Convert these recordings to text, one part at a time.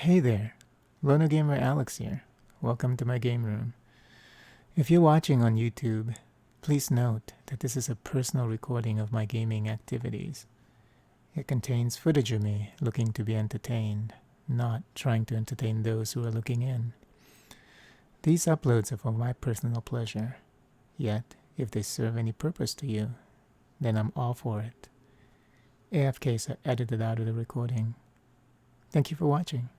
Hey there, Lono Gamer Alex here. Welcome to my game room. If you're watching on YouTube, please note that this is a personal recording of my gaming activities. It contains footage of me looking to be entertained, not trying to entertain those who are looking in. These uploads are for my personal pleasure, yet if they serve any purpose to you, then I'm all for it. AFKs are edited out of the recording. Thank you for watching.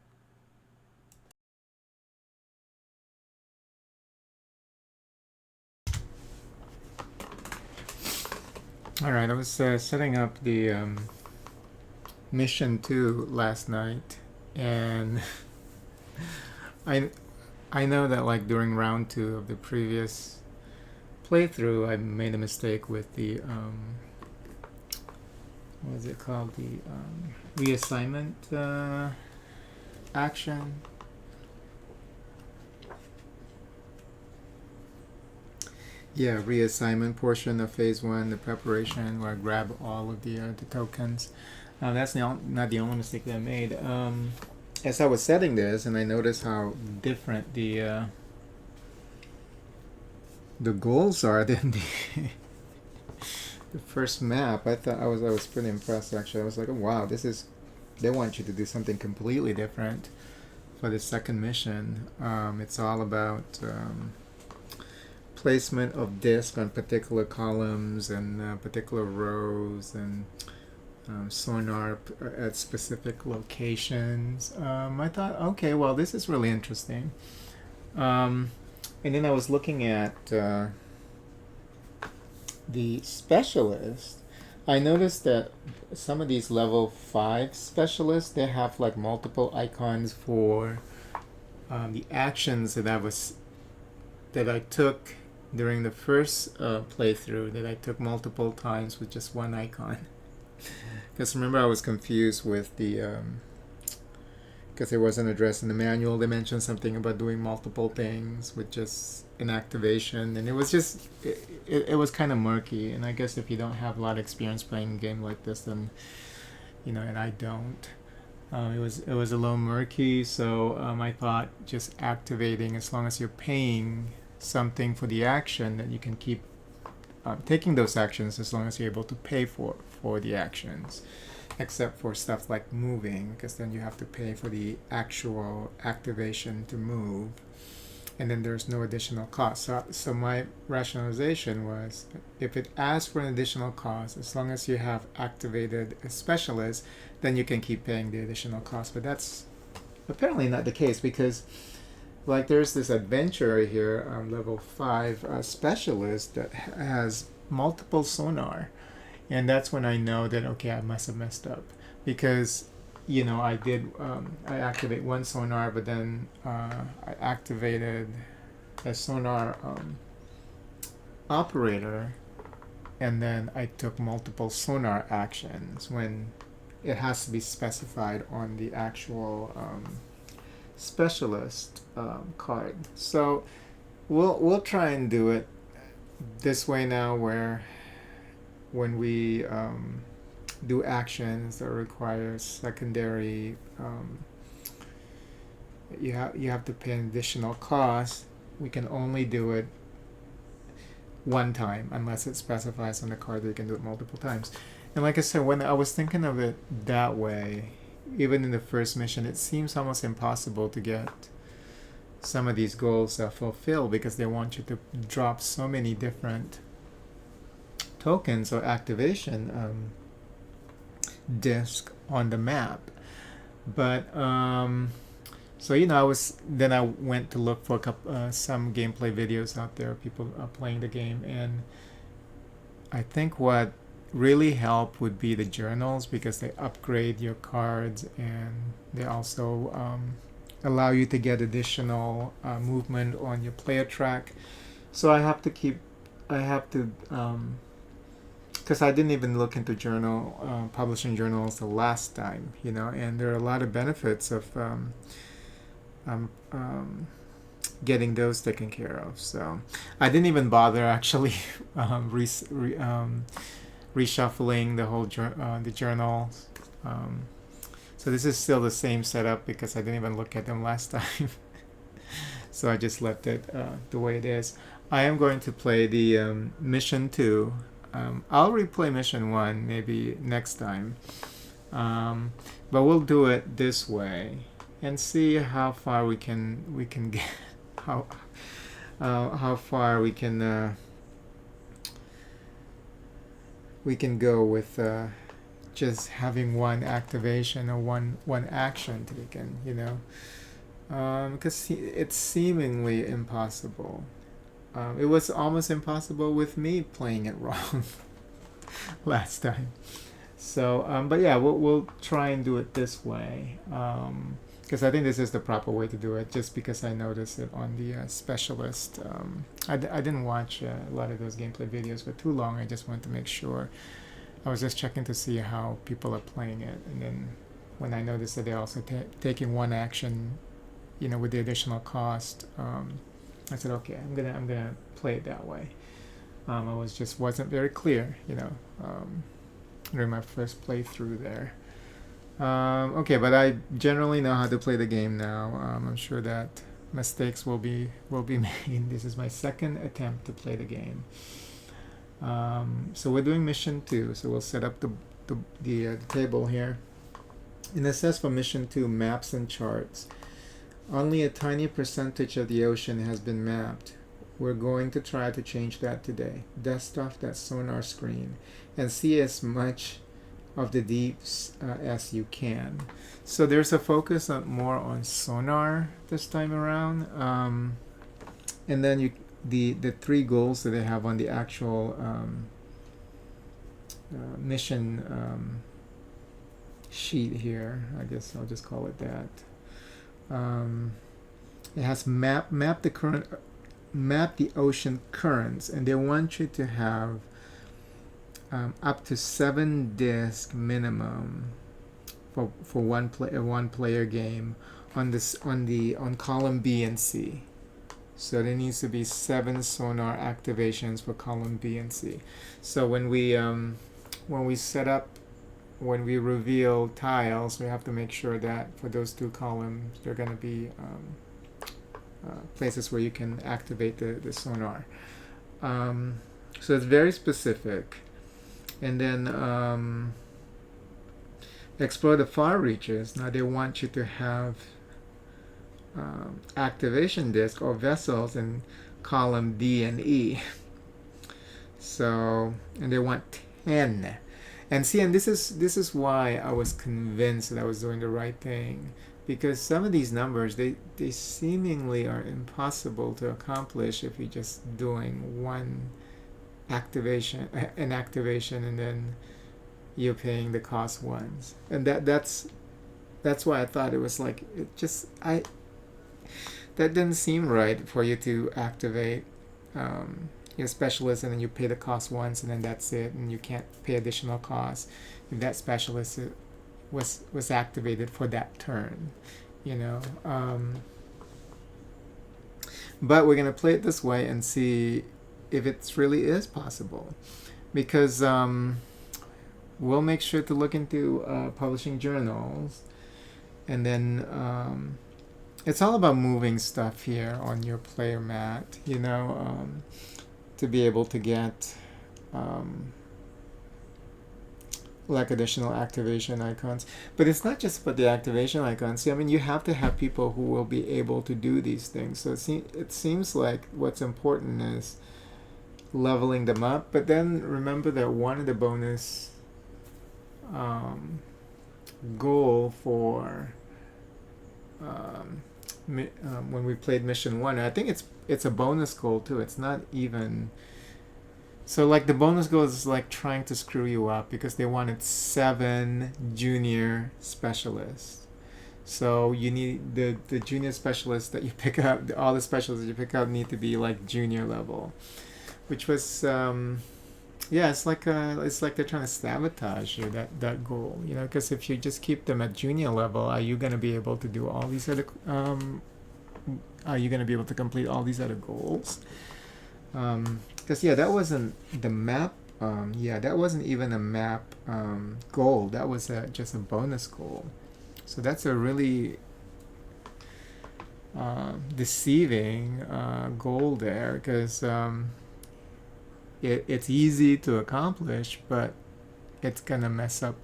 Alright, I was setting up the mission 2 last night, and I I know that like during round 2 of the previous playthrough I made a mistake with the what is it called, the reassignment action. Yeah, reassignment portion of phase 1, the preparation where I grab all of the tokens. That's not the only mistake that I made. As I was setting this, and I noticed how different the goals are than the first map. I was pretty impressed actually. I was like, oh, wow, they want you to do something completely different for the second mission. It's all about placement of disc on particular columns and particular rows, and sonar at specific locations. I thought, okay, well, this is really interesting. And then I was looking at the specialist. I noticed that some of these level 5 specialists, they have like multiple icons for the actions that I took during the first playthrough, that I took multiple times with just one icon. Because remember, I was confused with the because it wasn't addressed in the manual. They mentioned something about doing multiple things with just an activation, and it was just it was kind of murky. And I guess if you don't have a lot of experience playing a game like this, then and I don't. It was a little murky, so I thought just activating, as long as you're paying something for the action, that you can keep taking those actions as long as you're able to pay for the actions, except for stuff like moving, because then you have to pay for the actual activation to move, and then there's no additional cost. So my rationalization was, if it asks for an additional cost, as long as you have activated a specialist, then you can keep paying the additional cost. But that's apparently not the case, because like there's this adventurer here, level 5 specialist, that has multiple sonar, and that's when I know that, okay, I must have messed up, because I activate one sonar, but then I activated a sonar operator, and then I took multiple sonar actions when it has to be specified on the actual specialist card. So we'll try and do it this way now, where when we do actions that require secondary, you have to pay an additional cost. We can only do it one time unless it specifies on the card that you can do it multiple times. And like I said, when I was thinking of it that way, even in the first mission, it seems almost impossible to get some of these goals fulfilled, because they want you to drop so many different tokens or activation disc on the map. But so I went to look for some gameplay videos out there, people playing the game, and I think what really help would be the journals, because they upgrade your cards, and they also allow you to get additional movement on your player track. So I have to because I didn't even look into publishing journals the last time, and there are a lot of benefits of getting those taken care of. So I didn't even bother actually reshuffling the whole the journals So this is still the same setup because I didn't even look at them last time. So I just left it the way it is. I am going to play the mission 2. I'll replay mission 1 maybe next time. But we'll do it this way and see how far we can get, how far we can go with just having one activation or one action taken, you know, because it's seemingly impossible. It was almost impossible with me playing it wrong last time. So, but yeah, we'll try and do it this way. Because I think this is the proper way to do it, just because I noticed it on the specialist. I didn't watch a lot of those gameplay videos for too long. I just wanted to make sure. I was just checking to see how people are playing it. And then when I noticed that they're also taking one action, you know, with the additional cost, I said, okay, I'm gonna play it that way. I wasn't very clear, you know, during my first playthrough there. Okay, but I generally know how to play the game now. I'm sure that mistakes will be made. This is my second attempt to play the game. So we're doing mission 2. So we'll set up the table here. And it says for mission 2, maps and charts. Only a tiny percentage of the ocean has been mapped. We're going to try to change that today. Dust off that sonar screen and see as much of the deeps as you can. So there's a focus more on sonar this time around. And then the 3 goals that they have on the actual mission sheet here. I guess I'll just call it that. It has map the ocean currents, and they want you to have up to 7 disc minimum for one player game on column B and C. So there needs to be 7 sonar activations for column B and C. So when we reveal tiles, we have to make sure that for those 2 columns, they're going to be places where you can activate the sonar. So it's very specific. And then explore the far reaches. Now they want you to have activation disk or vessels in column D and E. So, and they want 10. And see, and this is why I was convinced that I was doing the right thing, because some of these numbers they seemingly are impossible to accomplish if you're just doing an activation, and then you're paying the cost once. And that's why I thought it was like that didn't seem right for you to activate your specialist and then you pay the cost once and then that's it, and you can't pay additional costs if that specialist was activated for that turn, you know. But we're gonna play it this way and see if it really is possible, because we'll make sure to look into publishing journals, and then it's all about moving stuff here on your player mat, you know, to be able to get like additional activation icons. But it's not just about the activation icons. See, I mean, you have to have people who will be able to do these things. So it seems like what's important is leveling them up. But then remember that one of the bonus goal for when we played mission 1, I think it's a bonus goal too. It's not even. So like the bonus goal is like trying to screw you up because they wanted 7 junior specialists. So you need the junior specialists that you pick up, all the specialists that you pick up need to be like junior level, which was it's like they're trying to sabotage you, that goal, you know, because if you just keep them at junior level, are you going to be able to do all these other are you going to be able to complete all these other goals? Because that wasn't the map. That wasn't even a map goal. That was just a bonus goal. So that's a really deceiving goal there, because it's easy to accomplish, but it's gonna mess up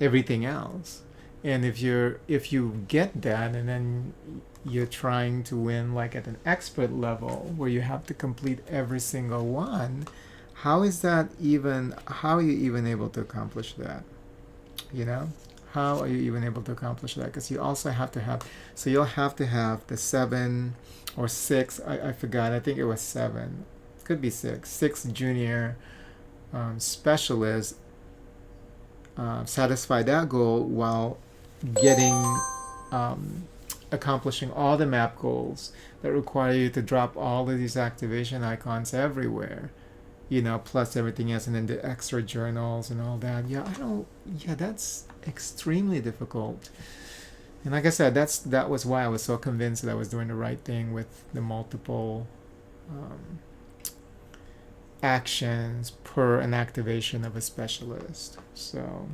everything else. And if you get that, and then you're trying to win like at an expert level where you have to complete every single one, how are you even able to accomplish that? You know, how are you even able to accomplish that? Because you also have to have, so you'll have to have the 7 or 6, I forgot, I think it was 7, could be 6 junior specialists satisfy that goal while getting accomplishing all the map goals that require you to drop all of these activation icons everywhere, plus everything else, and then the extra journals and all that. That's extremely difficult. And like I said, that was why I was so convinced that I was doing the right thing with the multiple actions per an activation of a specialist. So,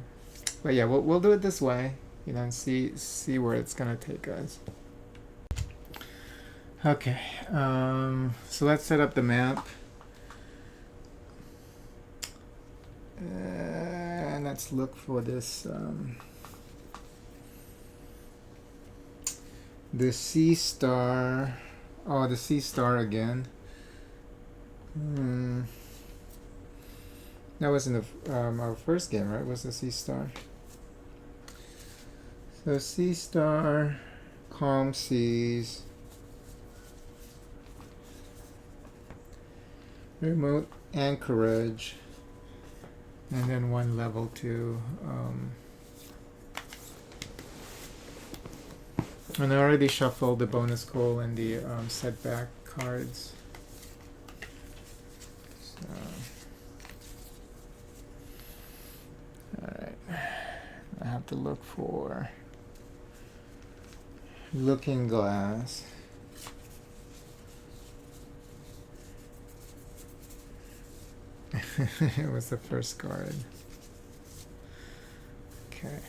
but yeah, we'll do it this way, and see where it's gonna take us. Okay, so let's set up the map. And let's look for this the C star. Oh, the C star again. That was in our first game, right? Was the C star? So C star, calm seas, remote anchorage, and then one level 2. And I already shuffled the bonus goal and the setback cards. So, alright. I have to look for Looking Glass. It was the first card. Okay.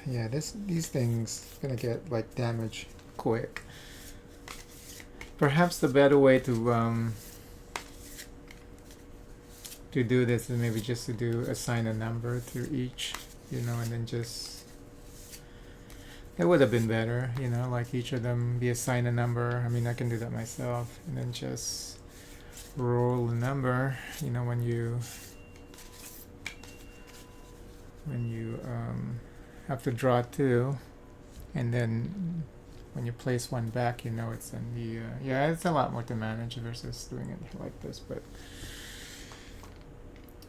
Yeah, these things gonna get like damaged quick. Perhaps the better way to do this is maybe just to assign a number to each, and then just, it would have been better, like each of them be assigned a number. I mean, I can do that myself, and then just roll a number, when you have to draw 2, and then when you place one back, it's in the it's a lot more to manage versus doing it like this, but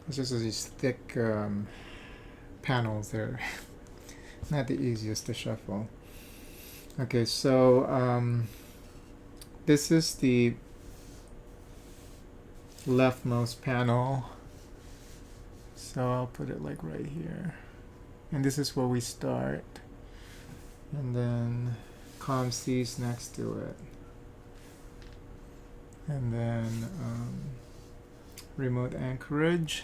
it's just these thick panels. They're not the easiest to shuffle. Okay, so this is the leftmost panel, so I'll put it like right here, and this is where we start, and then calm seas next to it, and then remote anchorage.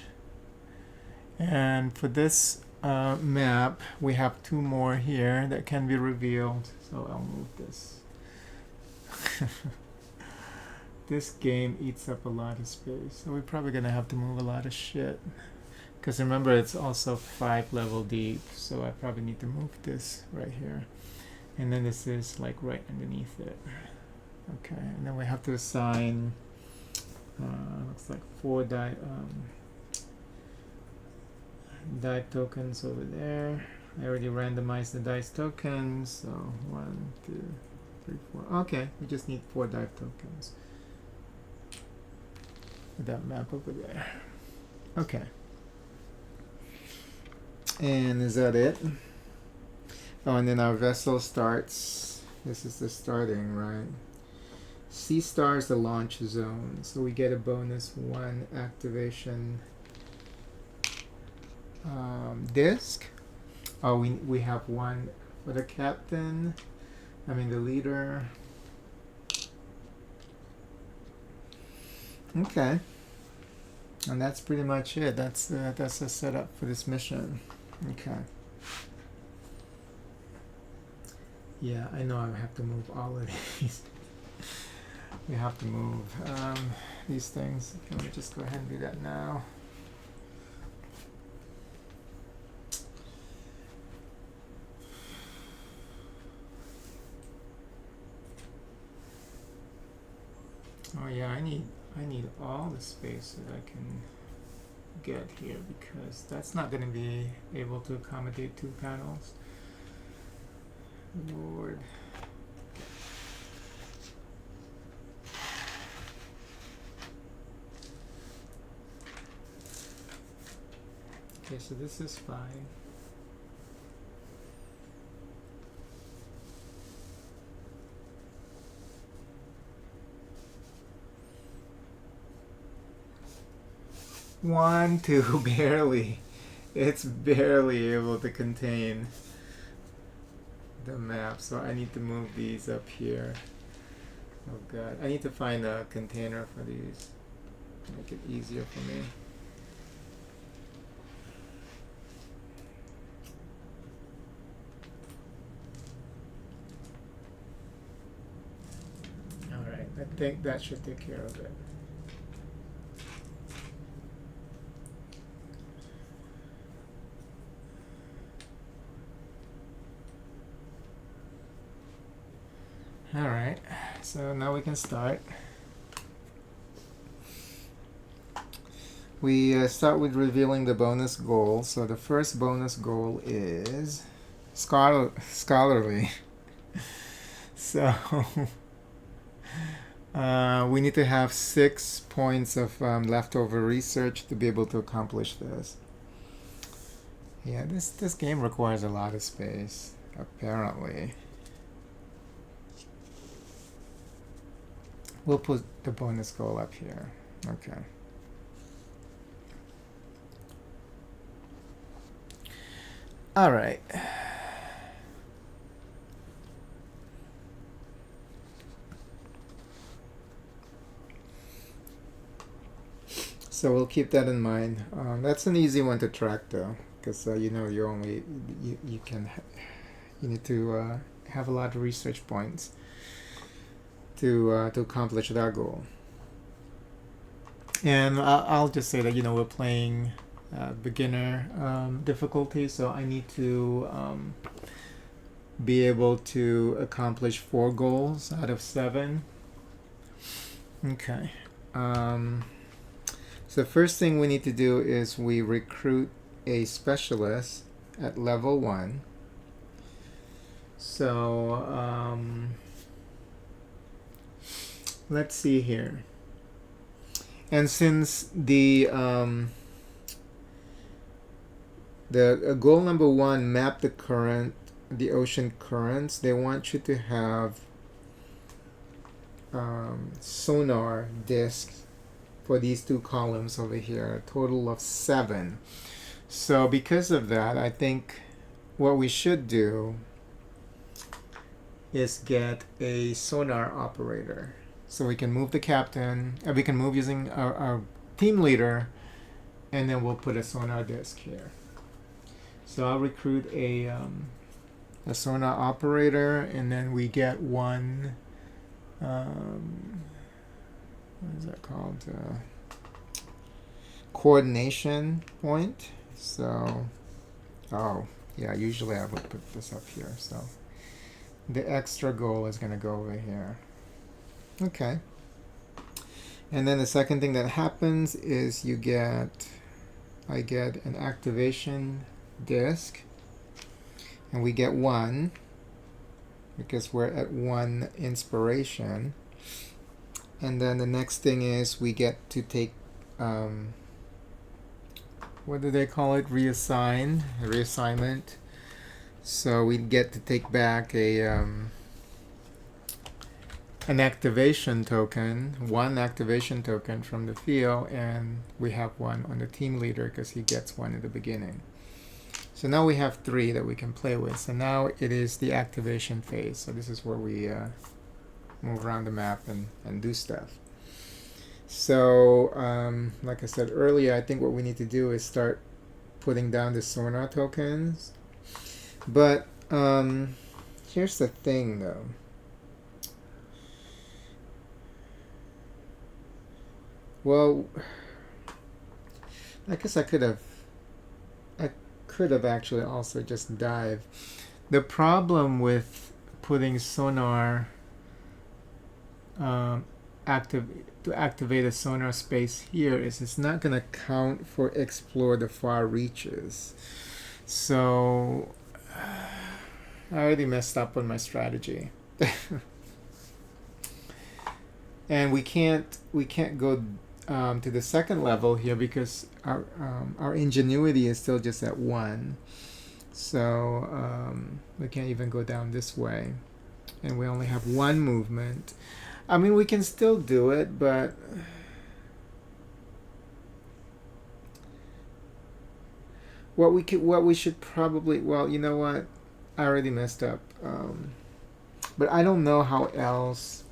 And for this map, we have 2 more here that can be revealed, so I'll move this. This game eats up a lot of space, so we're probably gonna have to move a lot of shit, because remember, it's also 5 level deep, so I probably need to move this right here, and then this is like right underneath it. Okay, and then we have to assign looks like 4 dive tokens over there. I already randomized the dice tokens, so 1, 2, 3, 4. Okay, we just need 4 dive tokens with that map over there. Okay, and is that it? Oh, and then our vessel starts. This is the starting, right? C star is the launch zone, so we get a bonus 1 activation disc. Oh, we have 1 for the captain. I mean the leader. Okay. And that's pretty much it. That's the setup for this mission. Okay. Yeah, I know I have to move all of these. We have to move these things. Let me just go ahead and do that now. Oh yeah, I need all the space that I can get here, because that's not going to be able to accommodate 2 panels. Lord. Okay, so this is fine. One, two, barely. It's barely able to contain the map, so I need to move these up here. Oh god, I need to find a container for these to make it easier for me. Alright, I think that should take care of it. Alright, so now we can start. We start with revealing the bonus goal. So the first bonus goal is scholarly. So we need to have 6 points of leftover research to be able to accomplish this. Yeah, this game requires a lot of space, apparently. We'll put the bonus goal up here. Okay. All right. So we'll keep that in mind. That's an easy one to track, though, because you know you need to have a lot of research points to accomplish that goal. And I'll just say that, you know, we're playing beginner difficulty, so I need to be able to accomplish 4 goals out of 7. Okay. So first thing we need to do is we recruit a specialist at level 1. So let's see here. And since the goal number 1, map the ocean currents, they want you to have sonar discs for these 2 columns over here, a total of 7. So because of that, I think what we should do is get a sonar operator. So we can move the captain, we can move using our team leader, and then we'll put a sonar disc here. So I'll recruit a sonar operator, and then we get one, what is that called? Coordination point. So, oh, yeah, usually I would put this up here. So the extra goal is going to go over here. Okay. And then the second thing that happens is I get an activation disk, and we get 1 because we're at 1 inspiration. And then the next thing is we get to take what do they call it? Reassignment. So we get to take back an activation token, 1 activation token from the field, and we have 1 on the team leader because he gets 1 at the beginning. So now we have 3 that we can play with. So now it is the activation phase. So this is where we move around the map and do stuff. So, like I said earlier, I think what we need to do is start putting down the sonar tokens. But here's the thing, though. Well, I guess I could have actually also just dived. The problem with putting sonar active to activate a sonar space here is it's not going to count for explore the far reaches. So I already messed up on my strategy. And we can't go to the second level here because our ingenuity is still just at 1. So we can't even go down this way. And we only have 1 movement. I mean, we can still do it, but what we should probably, well, you know what? I already messed up. But I don't know how else.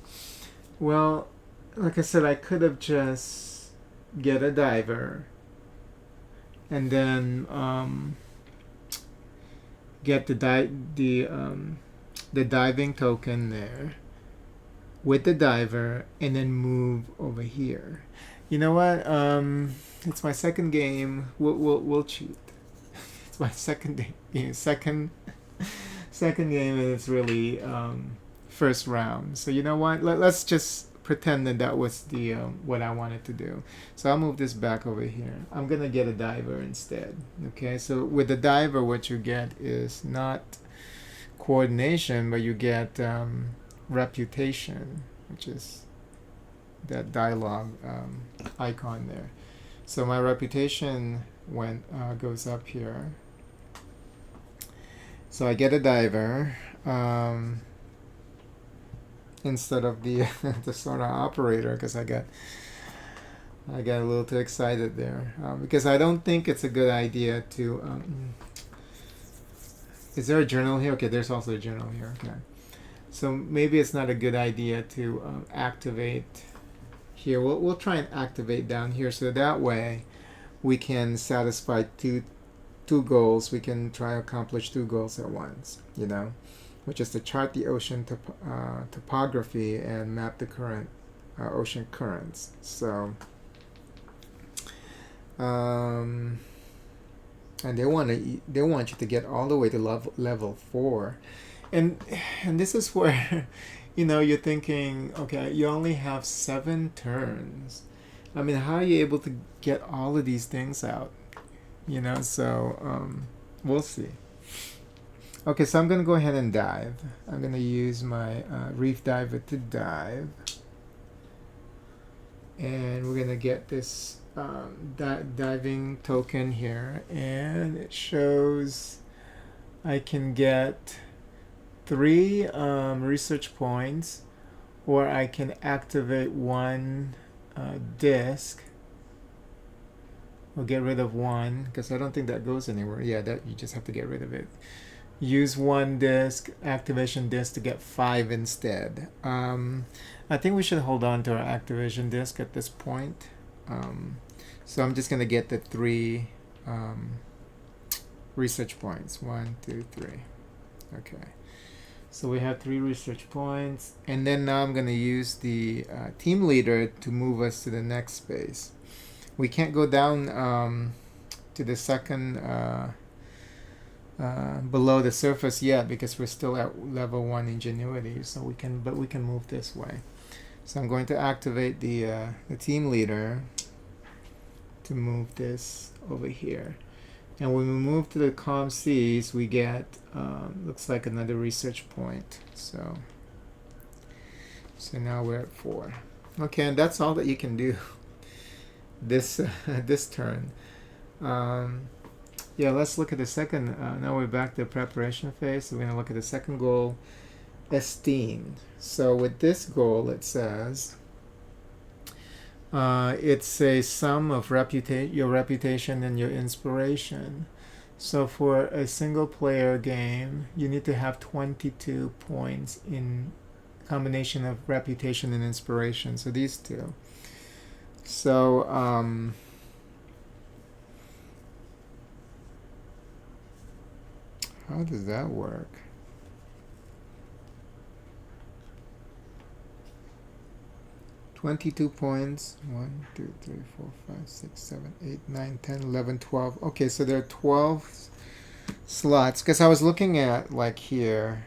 Well, like I said, I could have just get a diver and then get the diving token there with the diver and then move over here. You know what? It's my second game. We'll cheat. It's my second game. Second game, and it's really first round. So you know what? Let's just pretend that was the what I wanted to do. So I'll move this back over here. I'm gonna get a diver instead. Okay. So with the diver, what you get is not coordination, but you get reputation, which is that dialogue icon there. So my reputation goes up here. So I get a diver instead of the the sonar operator because I got a little too excited there because I don't think it's a good idea to. Is there a journal here? Okay, there's also a journal here. Okay. So maybe it's not a good idea to activate here. We'll try and activate down here so that way we can satisfy two goals. We can try to accomplish 2 goals at once, you know, which is to chart the ocean topography and map the current ocean currents. So and they want you to get all the way to level 4. And this is where, you know, you're thinking, okay, you only have 7 turns. I mean, how are you able to get all of these things out? You know, so we'll see. Okay, so I'm going to go ahead and dive. I'm going to use my reef diver to dive. And we're going to get this diving token here. And it shows I can get 3 research points, or I can activate 1 disc. We'll get rid of 1 because I don't think that goes anywhere. Yeah, that you just have to get rid of it. Use 1 disc, activation disc, to get 5 instead. I think we should hold on to our activation disc at this point. So I'm just going to get the 3 research points. 1, 2, 3. Okay. So we have 3 research points. And then now I'm going to use the team leader to move us to the next space. We can't go down to the second below the surface yet because we're still at level 1 ingenuity. So we can move this way. So I'm going to activate the team leader to move this over here. And when we move to the calm seas, we get looks like another research point. So now we're at 4. Okay, and that's all that you can do this this turn. Yeah, let's look at the second. Now we're back to the preparation phase. So we're going to look at the second goal, esteemed. So with this goal, it says it's a sum of your reputation and your inspiration. So for a single player game, you need to have 22 points in combination of reputation and inspiration. So these two. So, how does that work? $22 points. 1, 2, 3, 4, 5, 6, 7, 8, 9, 10, 11, 12. Okay, so there are 12 slots. Because I was looking at, like, here,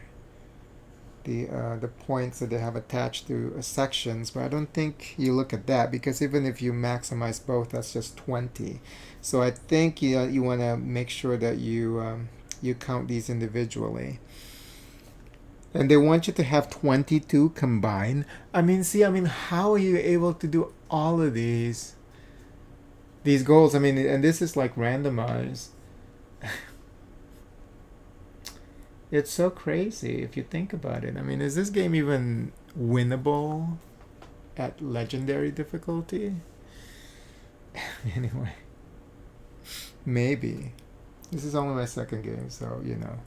the points that they have attached to sections, but I don't think you look at that, because even if you maximize both, that's just 20. So I think you want to make sure that you count these individually. And they want you to have 22 combined. I mean, see, I mean, how are you able to do all of these goals? I mean, and this is like randomized. It's so crazy if you think about it. I mean, is this game even winnable at legendary difficulty? Anyway, maybe. This is only my second game, so, you know,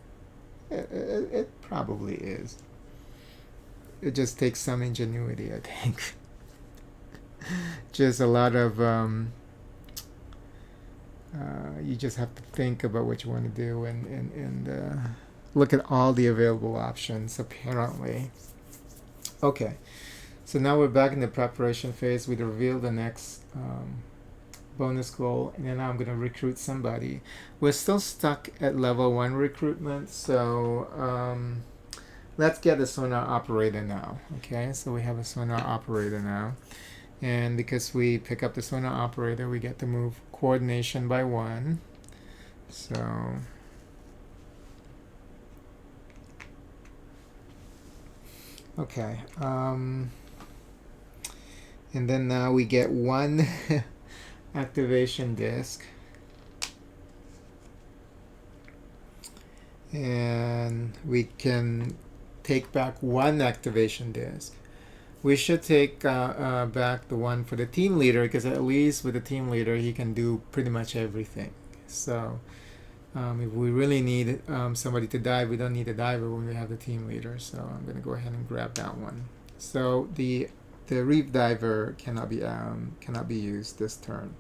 it probably is. It just takes some ingenuity, I think. Just a lot of you just have to think about what you want to do and look at all the available options, apparently. Okay, so now we're back in the preparation phase. We reveal the next bonus goal, and then I'm going to recruit somebody. We're still stuck at level 1 recruitment, so let's get a sonar operator now. Okay, so we have a sonar operator now. And because we pick up the sonar operator, we get to move coordination by 1. So okay, and then now we get 1 activation disk, and we can take back 1 activation disk. We should take back the one for the team leader, because at least with the team leader he can do pretty much everything. So if we really need somebody to dive, we don't need a diver when we have the team leader. So I'm going to go ahead and grab that one. So the reef diver cannot be used this turn.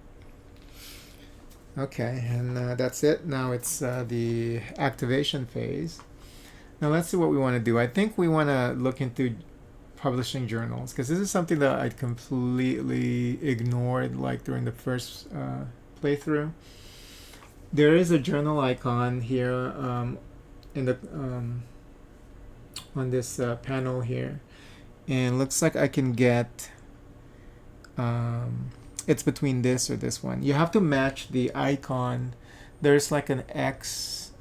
Okay, and that's it. Now it's the activation phase. Now let's see what we want to do. I think we want to look into publishing journals, because this is something that I completely ignored, like during the first playthrough. There is a journal icon here in the on this panel here, and looks like I can get it's between this or this one. You have to match the icon. There's like an X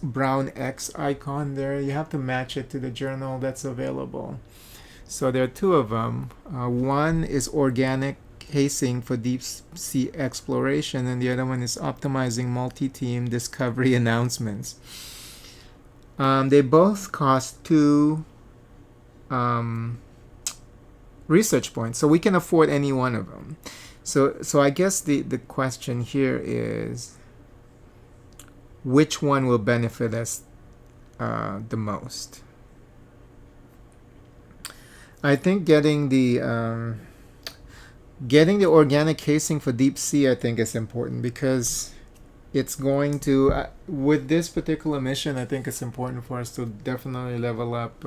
brown X icon there. You have to match it to the journal that's available. So there are 2 of them. One is organic casing for deep sea exploration, and the other one is optimizing multi-team discovery announcements. They both cost 2 research points, so we can afford any one of them. So I guess the question here is, which one will benefit us the most? I think getting the organic casing for deep sea, I think, is important, because it's going to with this particular mission, I think it's important for us to definitely level up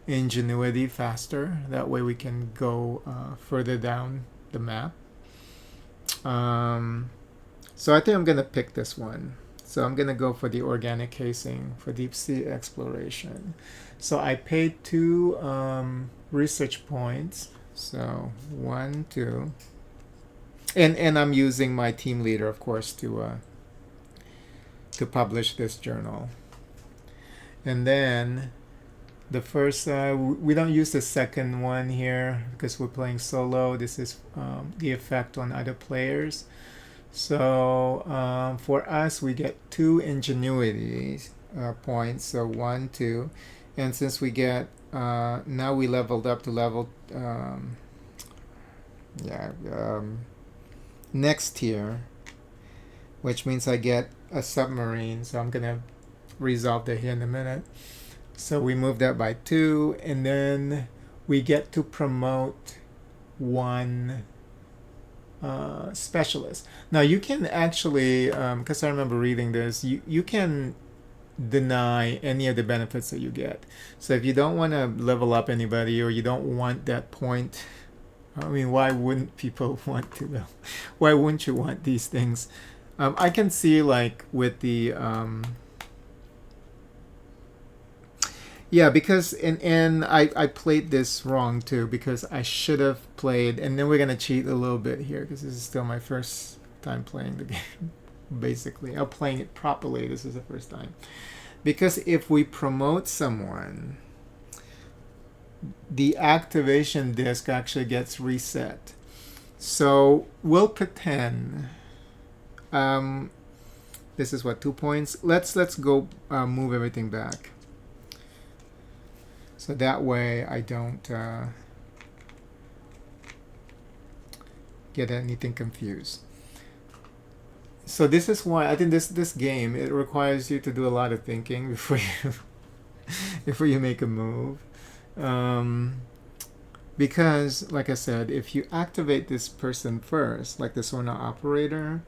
ingenuity faster. That way we can go further down the map. So I think I'm gonna pick this one. So I'm going to go for the organic casing for deep sea exploration. So I paid 2 research points. So 1, 2. And I'm using my team leader, of course, to publish this journal. And then the first, we don't use the second one here because we're playing solo. This is the effect on other players. So for us, we get 2 ingenuity points. So 1, 2, and since we get now we leveled up to level next tier, which means I get a submarine. So I'm gonna resolve that here in a minute. So we move that by 2, and then we get to promote 1 specialist. Now you can actually, because I remember reading this, you can deny any of the benefits that you get. So if you don't want to level up anybody, or you don't want that point, I mean, why wouldn't people want to though? Why wouldn't you want these things? I can see like with the yeah, because and I played this wrong too, because I should have played, and then we're gonna cheat a little bit here because this is still my first time playing the game. Basically, I'm playing it properly. This is the first time, because if we promote someone, the activation disk actually gets reset. So we'll pretend. This is what, 2 points. Let's go move everything back. So that way I don't get anything confused. So this is why I think this game, it requires you to do a lot of thinking before you before you make a move. Because like I said, if you activate this person first, like the sonar operator.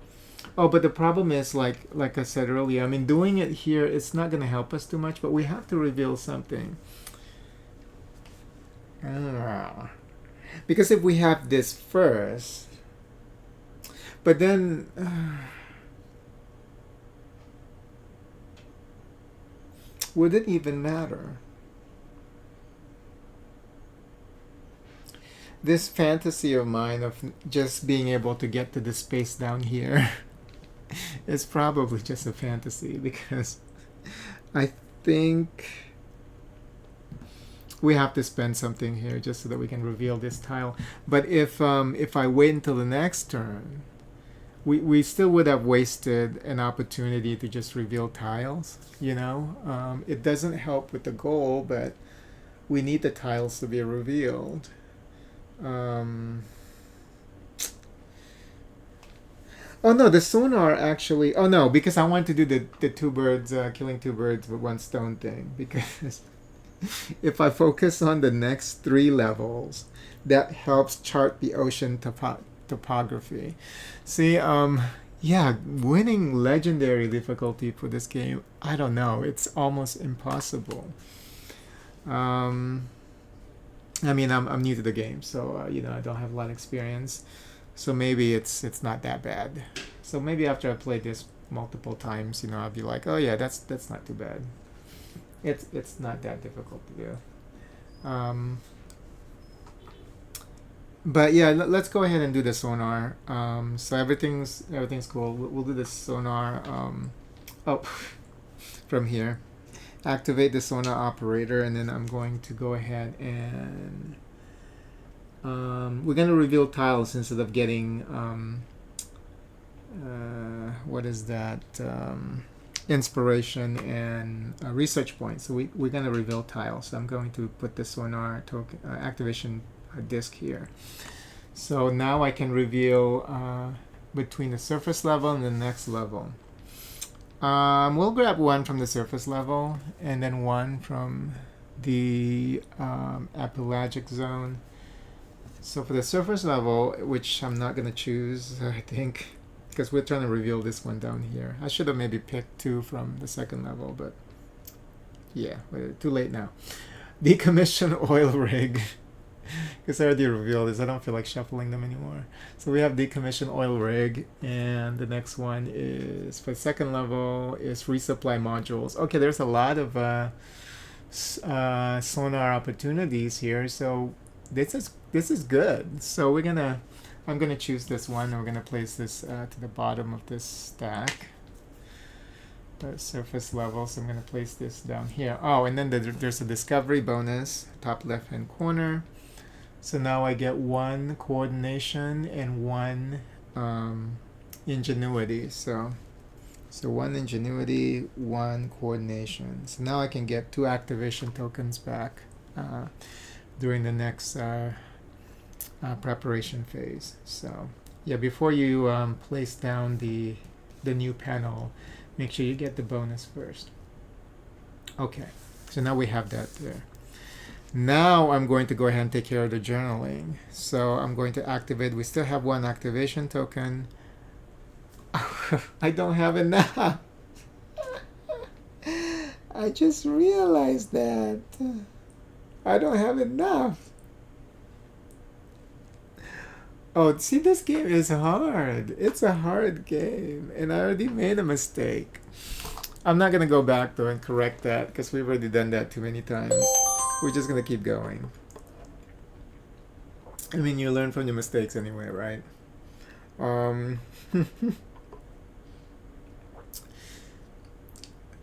Oh, but the problem is, like I said earlier, I mean, doing it here, it's not going to help us too much, but we have to reveal something. Because if we have this first, but then would it even matter? This fantasy of mine of just being able to get to the space down here is probably just a fantasy, because I think we have to spend something here just so that we can reveal this tile. But if I wait until the next turn, we still would have wasted an opportunity to just reveal tiles, you know? It doesn't help with the goal, but we need the tiles to be revealed. Oh no, the sonar actually. Oh no, because I want to do the two birds, killing two birds with one stone thing. Because if I focus on the next 3 levels, that helps chart the ocean topography. See, yeah, winning legendary difficulty for this game, I don't know. It's almost impossible. I mean, I'm new to the game, so you know, I don't have a lot of experience. So maybe it's not that bad. So maybe after I play this multiple times, you know, I'll be like, oh yeah, that's not too bad. It's not that difficult to do. But yeah, let's go ahead and do the sonar. So everything's cool. We'll do the sonar. Oh, from here, activate the sonar operator, and then I'm going to go ahead and we're going to reveal tiles instead of getting what is that, inspiration and research points. So we're going to reveal tiles. So I'm going to put the sonar token activation disk here. So now I can reveal between the surface level and the next level. We'll grab one from the surface level and then one from the apelagic zone. So for the surface level, which I'm not going to choose, I think, because we're trying to reveal this one down here. I should have maybe picked 2 from the second level, but yeah, too late now. Decommission oil rig. Because I already revealed this, I don't feel like shuffling them anymore. So we have decommission oil rig, and the next one is, for the second level, is resupply modules. Okay, there's a lot of sonar opportunities here, so this is good. So I'm gonna choose this one, and we're gonna place this to the bottom of this stack. Surface level, so I'm gonna place this down here. Oh, and then there's a discovery bonus, top left hand corner. So now I get 1 coordination and 1 ingenuity. So 1 ingenuity, 1 coordination. So now I can get 2 activation tokens back during the next preparation phase. So yeah, before you place down the new panel, make sure you get the bonus first. Okay, so now we have that there. Now I'm going to go ahead and take care of the journaling. So I'm going to activate. We still have one activation token. I don't have enough. I just realized that. I don't have enough. Oh, see, this game is hard. It's a hard game, and I already made a mistake. I'm not gonna go back though and correct that because we've already done that too many times. We're just gonna keep going. I mean, you learn from your mistakes anyway, right? Um,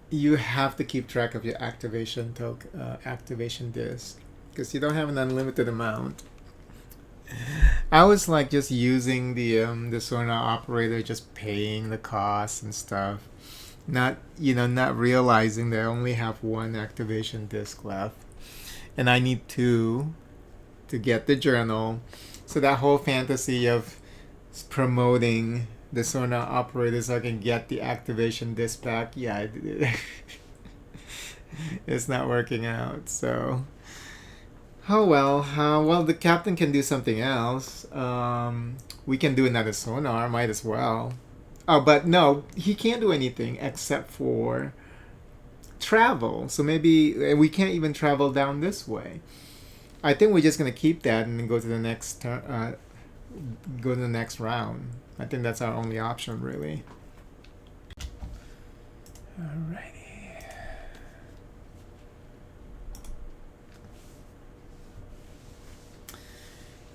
you have to keep track of your activation disk because you don't have an unlimited amount. I was like just using the Sonar operator, just paying the costs and stuff, not realizing that I only have one activation disk left, and I need two to get the journal. So that whole fantasy of promoting the Sonar operator so I can get the activation disk back, yeah, it's not working out. So. Oh well, well the captain can do something else. We can do another sonar, might as well. Oh, but no, he can't do anything except for travel. So maybe we can't even travel down this way. I think we're just gonna keep that and then go to the next go to the next round. I think that's our only option, really. Alrighty.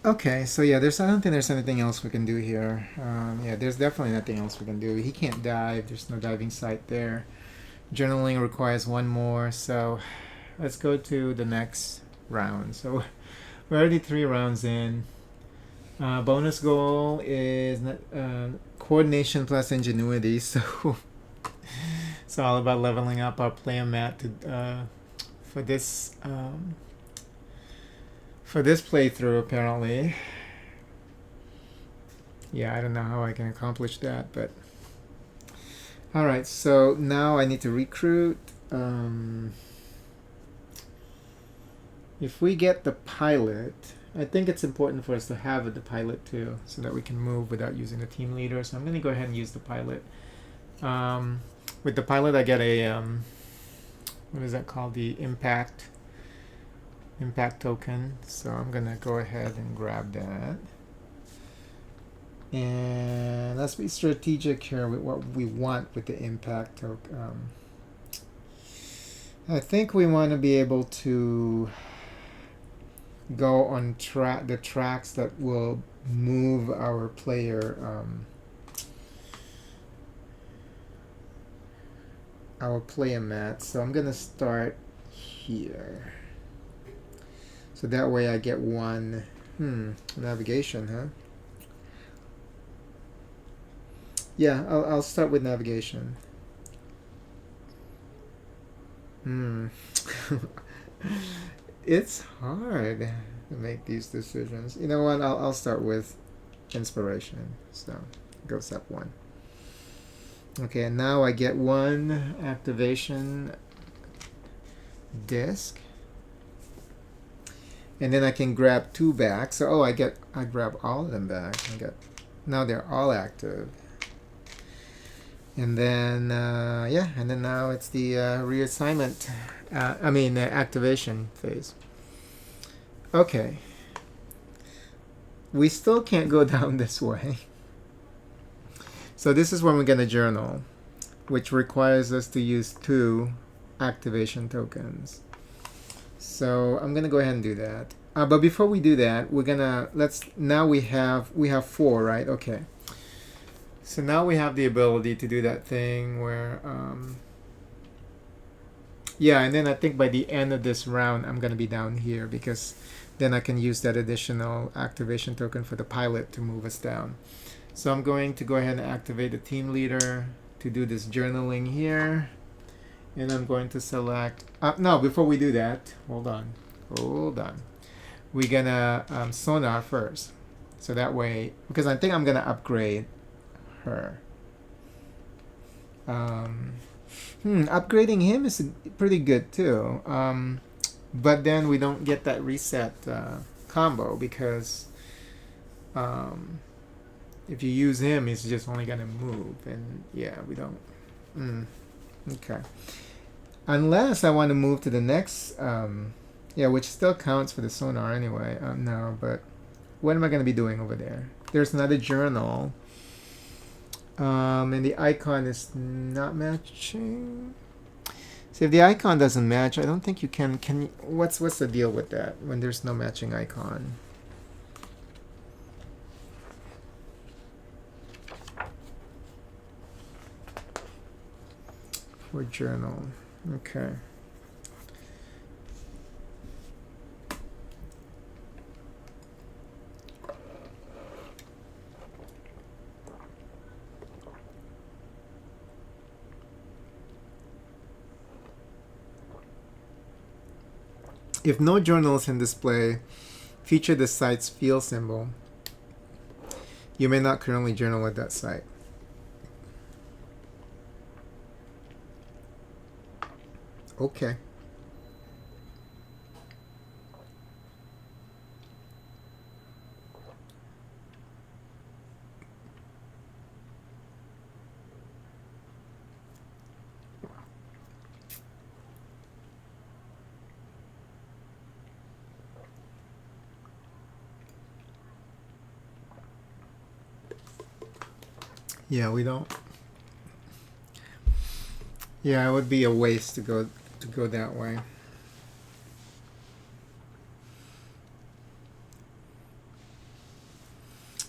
Okay, so yeah, I don't think there's anything else we can do here. Yeah, there's definitely nothing else we can do. He can't dive. There's no diving site there. Journaling requires one more, so let's go to the next round. So we're already 3 rounds in. Bonus goal is coordination plus ingenuity. So it's all about leveling up our player mat to for this. For this playthrough, apparently. Yeah, I don't know how I can accomplish that, but... Alright, so now I need to recruit. If we get the pilot, I think it's important for us to have the pilot too, so that we can move without using the team leader. So I'm going to go ahead and use the pilot. With the pilot, I get a... what is that called? The impact token. So I'm gonna go ahead and grab that, and let's be strategic here with what we want with the impact token. I think we want to be able to go on the tracks that will move our player mat. So I'm gonna start here. So that way I get one navigation, huh? Yeah, I'll start with navigation. It's hard to make these decisions. You know what? I'll start with inspiration. So go step 1. Okay, and now I get one activation disk. And then I can grab 2 back. So I grab all of them back. Now they're all active. And then and then now it's the reassignment. Activation phase. Okay. We still can't go down this way. So this is when we're gonna journal, which requires us to use 2 activation tokens. So I'm gonna go ahead and do that. But before we do that, we're gonna now we have 4, right? Okay. So now we have the ability to do that thing where and then I think by the end of this round I'm gonna be down here because then I can use that additional activation token for the pilot to move us down. So I'm going to go ahead and activate the team leader to do this journaling here. And I'm going to select... no, before we do that, hold on. We're going to sonar first. So that way... Because I think I'm going to upgrade her. Upgrading him is pretty good too. But then we don't get that reset combo because if you use him, he's just only gonna move, and yeah, we don't. Okay. Unless I want to move to the next, yeah, which still counts for the sonar anyway. No, but what am I gonna be doing over there? There's another journal, and the icon is not matching. So if the icon doesn't match, I don't think you can. Can you, what's the deal with that when there's no matching icon? For journal, okay. If no journals in display, feature the site's field symbol. You may not currently journal at that site. Okay. Yeah, we don't. Yeah, it would be a waste to go that way.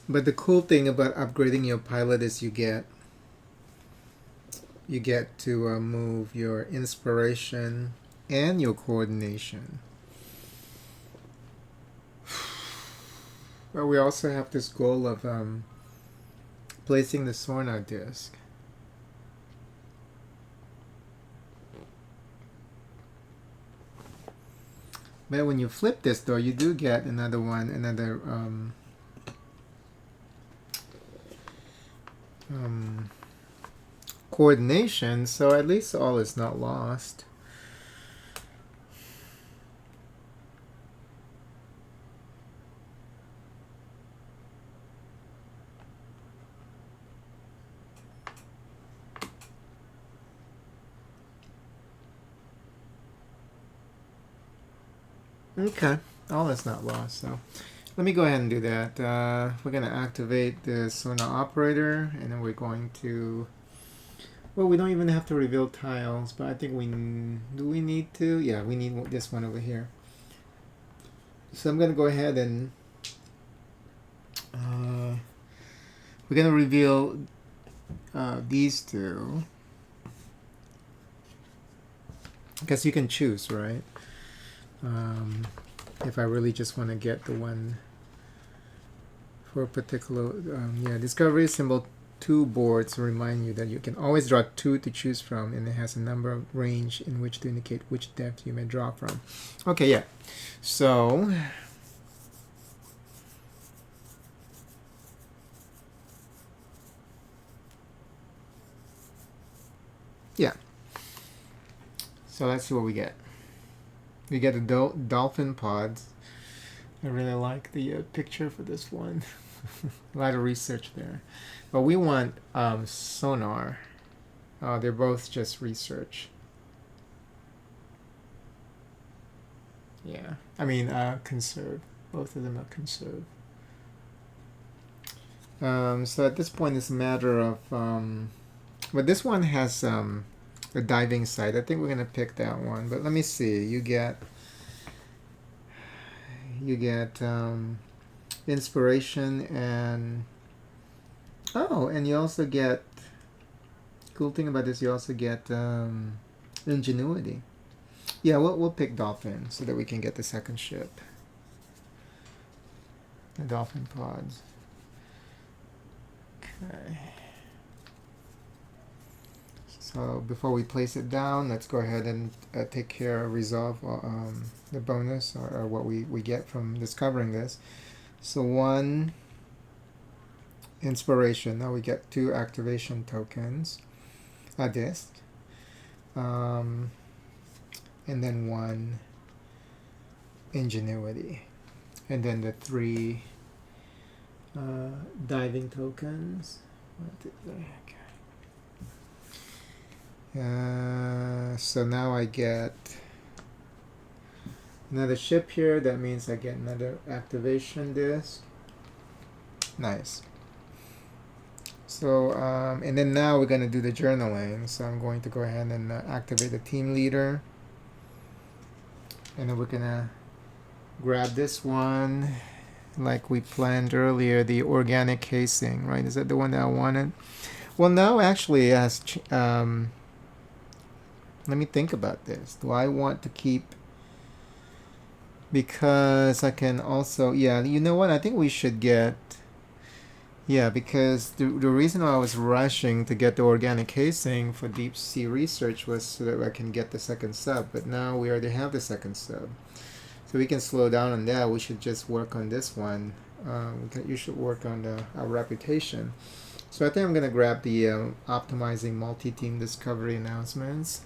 But the cool thing about upgrading your pilot is you get to move your inspiration and your coordination. But we also have this goal of placing the sonar disc. But when you flip this, though, you do get another coordination, so at least all is not lost. Okay, all is not lost. So let me go ahead and do that. We're going to activate the sonar operator, and then we're going to... Well, we don't even have to reveal tiles, but I think do we need to? Yeah, we need this one over here. So I'm going to go ahead and we're going to reveal these two. Because you can choose, right? If I really just want to get the one for a particular... yeah, discovery symbol 2 boards remind you that you can always draw 2 to choose from, and it has a number of range in which to indicate which depth you may draw from. Okay, yeah. So yeah. So let's see what we get. We get the dolphin pods. I really like the picture for this one. A lot of research there. But we want sonar. They're both just research. Yeah. I mean, conserve. Both of them are conserve. So at this point, it's a matter of... but this one has a diving site. I think we're going to pick that one. But let me see. You get inspiration and... Oh, and you also get... Cool thing about this, you also get ingenuity. Yeah, we'll pick dolphin so that we can get the second ship. The dolphin pods. Okay. So before we place it down, let's go ahead and take care of resolve the bonus or what we get from discovering this. So 1 inspiration. Now we get 2 activation tokens. A disc. And then 1 ingenuity. And then the 3 diving tokens. 1, 2, 3. Okay. So now I get another ship here. That means I get another activation disc. Nice. So, and then now we're going to do the journaling. So I'm going to go ahead and activate the team leader. And then we're going to grab this one like we planned earlier, the organic casing, right? Is that the one that I wanted? Well, now actually, let me think about this. Do I want to keep, because I can also, yeah, you know what? I think we should get, yeah, because the reason I was rushing to get the organic casing for deep sea research was so that I can get the second sub, but now we already have the second sub. So we can slow down on that. We should just work on this one. You should work on our reputation. So I think I'm going to grab the optimizing multi-team discovery announcements.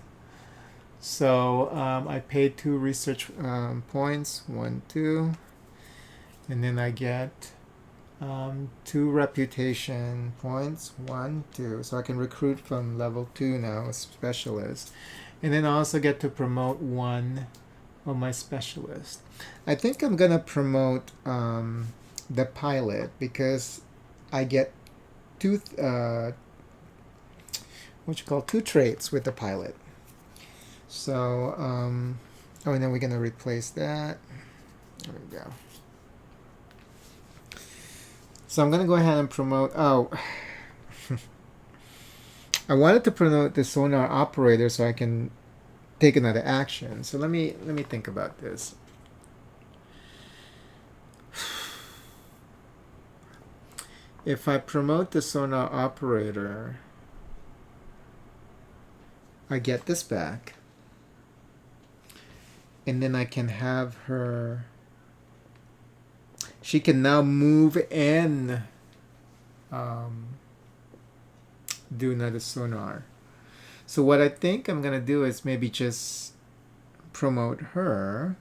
So I paid 2 research points, 1, 2, and then I get 2 reputation points, 1, 2. So I can recruit from level 2 now, a specialist, and then I also get to promote 1 of my specialist. I think I'm gonna promote the pilot because I get 2 2 traits with the pilot. So oh, and then we're gonna replace that. There we go. So I'm gonna go ahead and promote. Oh, I wanted to promote the sonar operator so I can take another action. So let me think about this. If I promote the sonar operator, I get this back. And then I can have her, she can now move and do another sonar. So what I think I'm gonna do is maybe just promote her.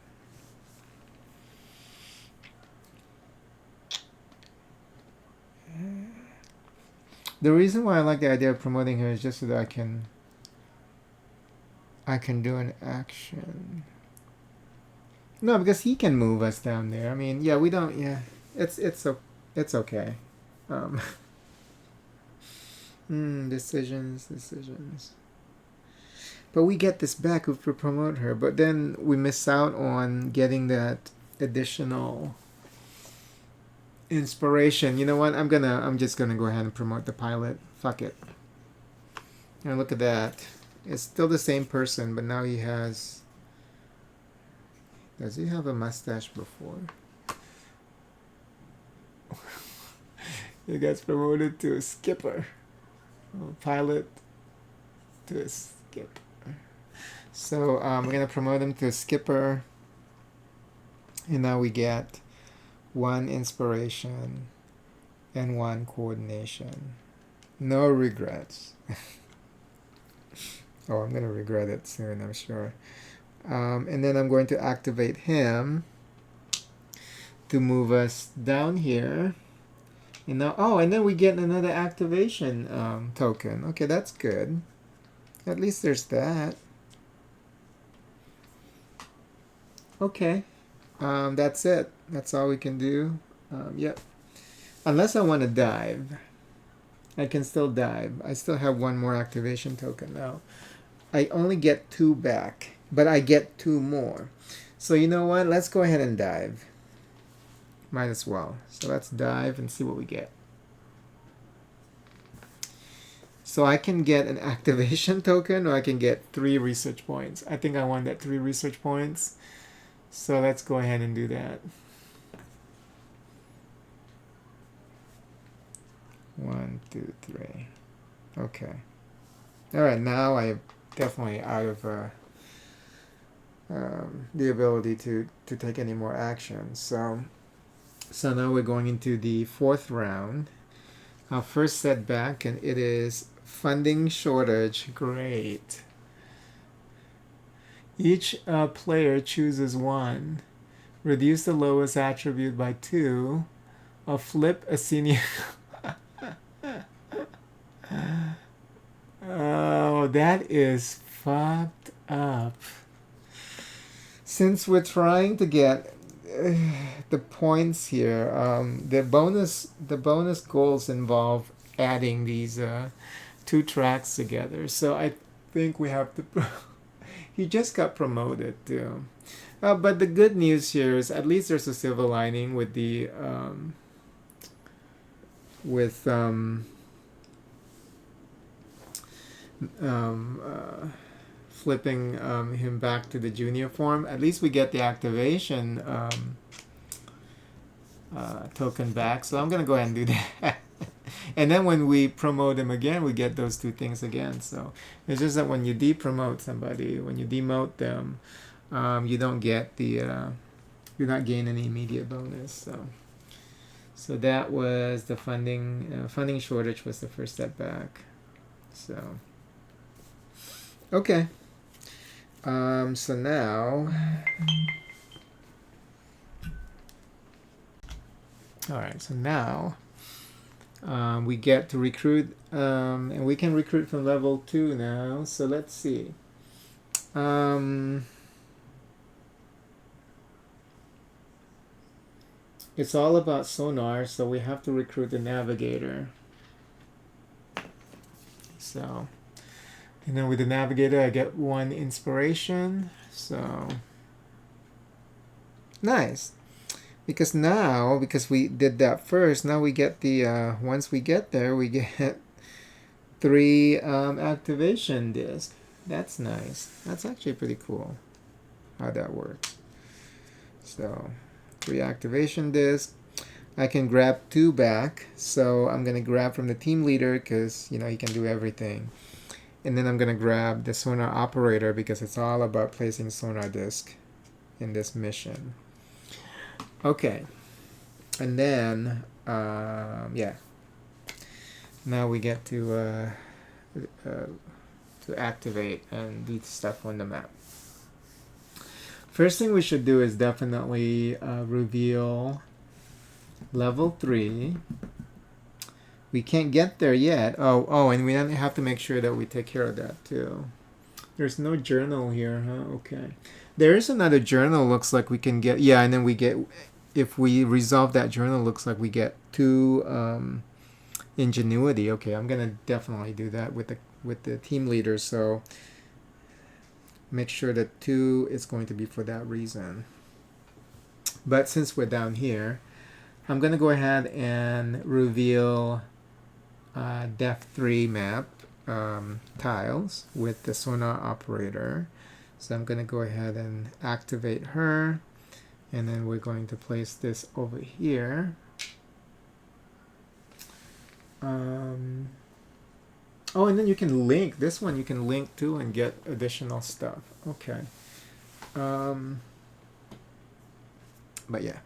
The reason why I like the idea of promoting her is just so that I can do an action. No, because he can move us down there. I mean, yeah, we don't. Yeah, it's okay. Decisions. But we get this back if we promote her. But then we miss out on getting that additional inspiration. You know what? I'm just gonna go ahead and promote the pilot. Fuck it. And look at that. It's still the same person, but now he has. Does he have a mustache before? He gets promoted to a skipper. Pilot to a skipper. So we're going to promote him to a skipper. And now we get 1 inspiration and 1 coordination. No regrets. Oh, I'm going to regret it soon, I'm sure. And then I'm going to activate him to move us down here. And now, oh, and then we get another activation token. Okay, that's good. At least there's that. Okay, that's it. That's all we can do. Yep. Unless I want to dive. I can still dive. I still have 1 more activation token now. I only get 2 back. But I get 2 more. So you know what? Let's go ahead and dive. Might as well. So let's dive and see what we get. So I can get an activation token or I can get 3 research points. I think I want that 3 research points. So let's go ahead and do that. 1, 2, 3. Okay. All right, now I'm definitely out of the ability to take any more action. So now we're going into the 4th round. Our first setback, and it is funding shortage. Great. Each player chooses 1 reduce the lowest attribute by 2, or flip a senior. Oh, that is fucked up. Since we're trying to get the points here, the bonus goals involve adding these two tracks together. So I think we have to. He just got promoted too. But the good news here is at least there's a silver lining with the with flipping him back to the junior form. At least we get the activation token back. So I'm gonna go ahead and do that. And then when we promote him again, we get those two things again. So it's just that when you de-promote somebody, when you demote them, you don't get the you're not gaining any immediate bonus. So that was the funding shortage was the first step back. So okay. So now, all right. So now we get to recruit, and we can recruit from level 2 now. So let's see. It's all about sonar, so we have to recruit the navigator. So, and then with the navigator, I get 1 inspiration. So, nice. Because we did that first, now we get the, once we get there, we get 3 activation discs. That's nice. That's actually pretty cool how that works. So, 3 activation discs. I can grab 2 back. So I'm going to grab from the team leader because, he can do everything. And then I'm going to grab the sonar operator because it's all about placing sonar disc in this mission. Okay. And then, yeah. Now we get to activate and do stuff on the map. First thing we should do is definitely reveal level 3. We can't get there yet. Oh, and we have to make sure that we take care of that too. There's no journal here, huh? Okay. There is another journal, looks like we can get, yeah, and then we get, if we resolve that journal, looks like we get 2 ingenuity. Okay, I'm gonna definitely do that with the team leader, so make sure that 2 is going to be for that reason. But since we're down here, I'm going to go ahead and reveal depth 3 map tiles with the sonar operator. So I'm going to go ahead and activate her, and then we're going to place this over here. Oh, and then you can link. This one you can link to and get additional stuff. Okay. But yeah.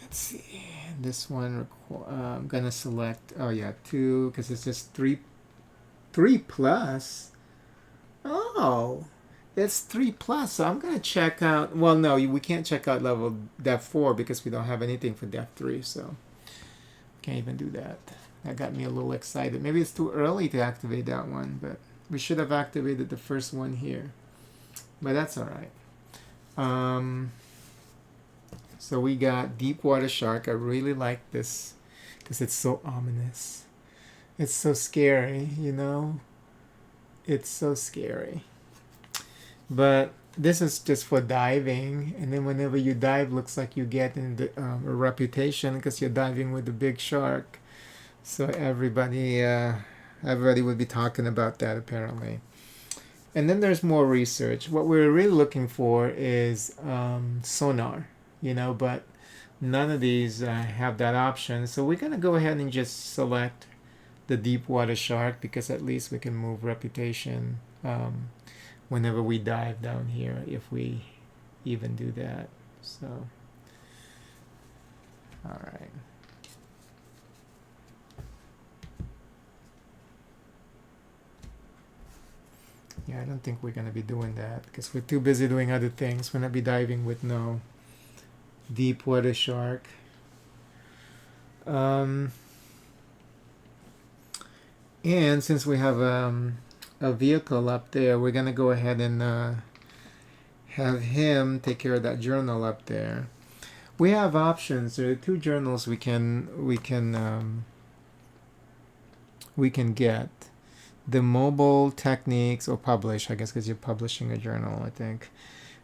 Let's see. This one, I'm going to select, 2, because it's just 3 plus. Oh, it's 3 plus. So I'm going to check out, well, no, we can't check out level depth 4 because we don't have anything for depth 3. So can't even do that. That got me a little excited. Maybe it's too early to activate that one, but we should have activated the first one here. But that's all right. So we got Deep Water Shark. I really like this because it's so ominous. It's so scary, It's so scary. But this is just for diving, and then whenever you dive, looks like you get in the, a reputation because you're diving with the big shark. So everybody would be talking about that apparently. And then there's more research. What we're really looking for is sonar, but none of these have that option. So we're gonna go ahead and just select the deep water shark because at least we can move reputation whenever we dive down here, if we even do that. So, all right. Yeah, I don't think we're going to be doing that because we're too busy doing other things. We're not be diving with no deep water shark. And since we have a vehicle up there, we're gonna go ahead and have him take care of that journal up there. We have options. There are two journals we can get. The mobile techniques, or publish, I guess, because you're publishing a journal, I think.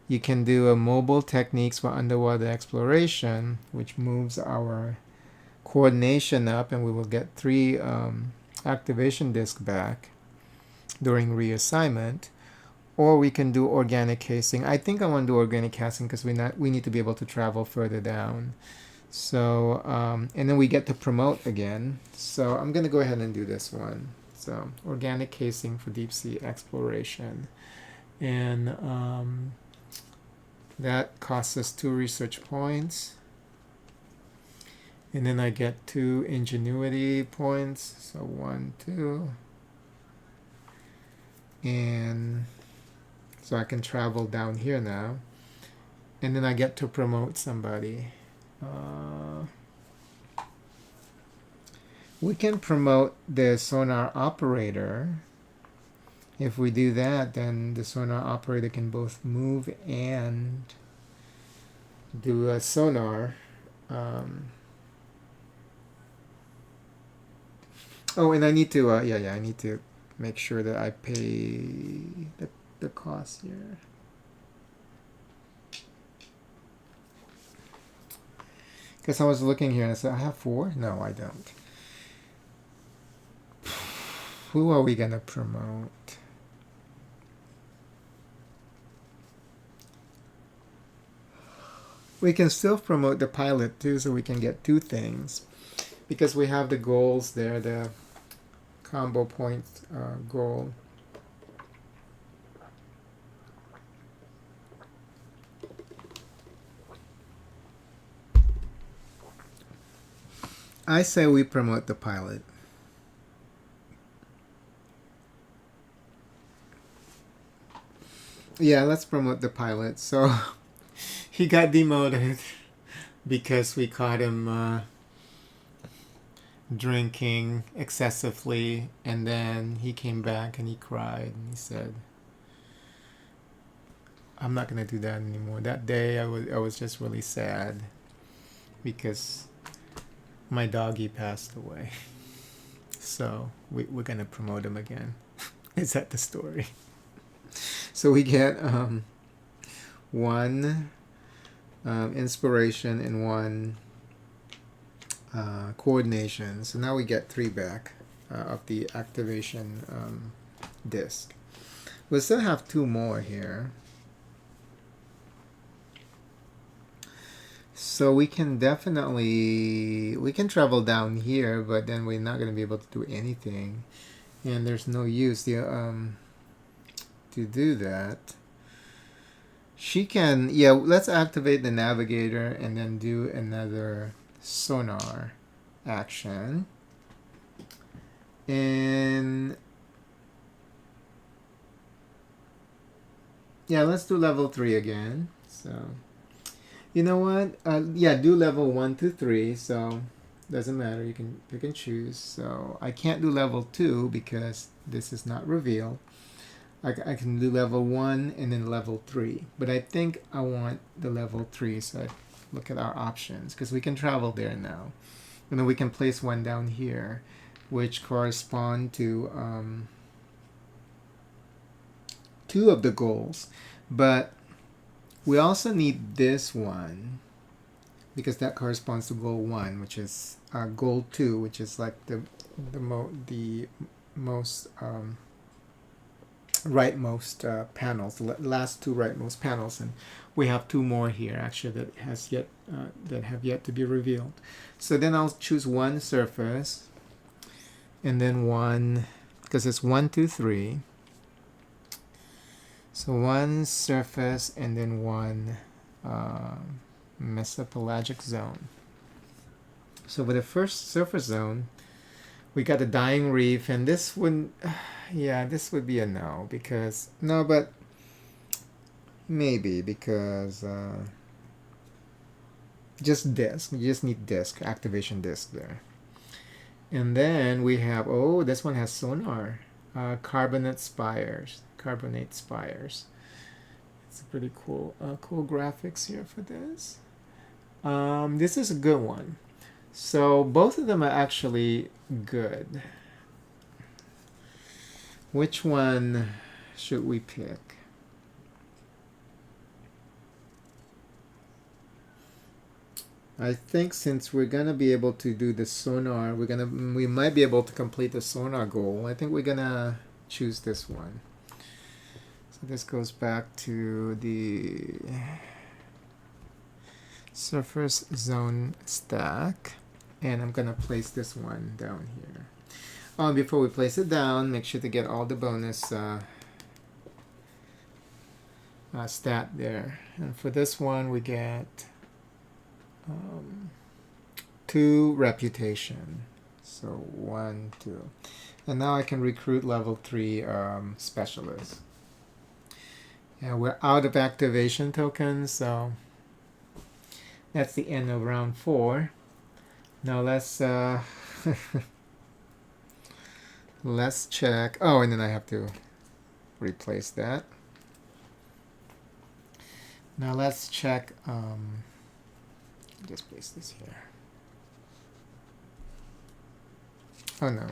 You can do a mobile techniques for underwater exploration, which moves our coordination up, and we will get 3 activation disc back during reassignment. Or we can do organic casing. I think I want to do organic casing because we need to be able to travel further down. So and then we get to promote again. So I'm gonna go ahead and do this one. So organic casing for deep sea exploration, and that costs us 2 research points. And then I get 2 ingenuity points. So 1, 2. And so I can travel down here now. And then I get to promote somebody. We can promote the sonar operator. If we do that, then the sonar operator can both move and do a sonar. Oh, and I need to, I need to make sure that I pay the cost here. Because I was looking here and I said, I have 4? No, I don't. Who are we going to promote? We can still promote the pilot too, so we can get 2 things. Because we have the goals there, the combo point goal. I say we promote the pilot. Yeah, let's promote the pilot. So he got demoted because we caught him drinking excessively, and then he came back and he cried and he said, I'm not gonna do that anymore. That day I was just really sad because my doggy passed away. So we're gonna promote him again. Is that the story? So we get 1 inspiration and 1 coordination. So now we get 3 back of the activation disc. We'll still have 2 more here. So we can definitely, we can travel down here, but then we're not going to be able to do anything. And there's no use to do that. She can, yeah, let's activate the navigator and then do another sonar action. And yeah, let's do level 3 again. So you know what? Yeah, do level 1 to 3. So doesn't matter. You can choose. So I can't do level 2 because this is not revealed. I can do level 1 and then level 3. But I think I want the level 3. So I look at our options because we can travel there now. And then we can place 1 down here, which correspond to 2 of the goals. But we also need this one because that corresponds to goal 1, which is goal 2, which is like the most rightmost panels, the last 2 rightmost panels, and we have 2 more here actually that have yet to be revealed. So then I'll choose 1 surface, and then 1, because it's 1, 2, 3. So 1 surface and then 1 mesopelagic zone. So with the first surface zone, we got the dying reef, and this wouldn't, yeah, this would be a no, because, no, but maybe, because Just disk. You just need disk, activation disk there. And then we have, oh, this one has sonar. Carbonate spires. Carbonate spires. It's pretty cool. Cool graphics here for this. This is a good one. So both of them are actually good. Which one should we pick? I think since we're gonna be able to do the sonar, we might be able to complete the sonar goal. I think we're gonna choose this one. So this goes back to the surface zone stack, and I'm gonna place this one down here. Oh, and before we place it down, make sure to get all the bonus stat there. And for this one, we get 2 reputation. So 1, 2. And now I can recruit level 3 specialists. And we're out of activation tokens, so that's the end of round 4. Now let's let's check. Oh, and then I have to replace that. Now let's check. Just place this here. Oh no,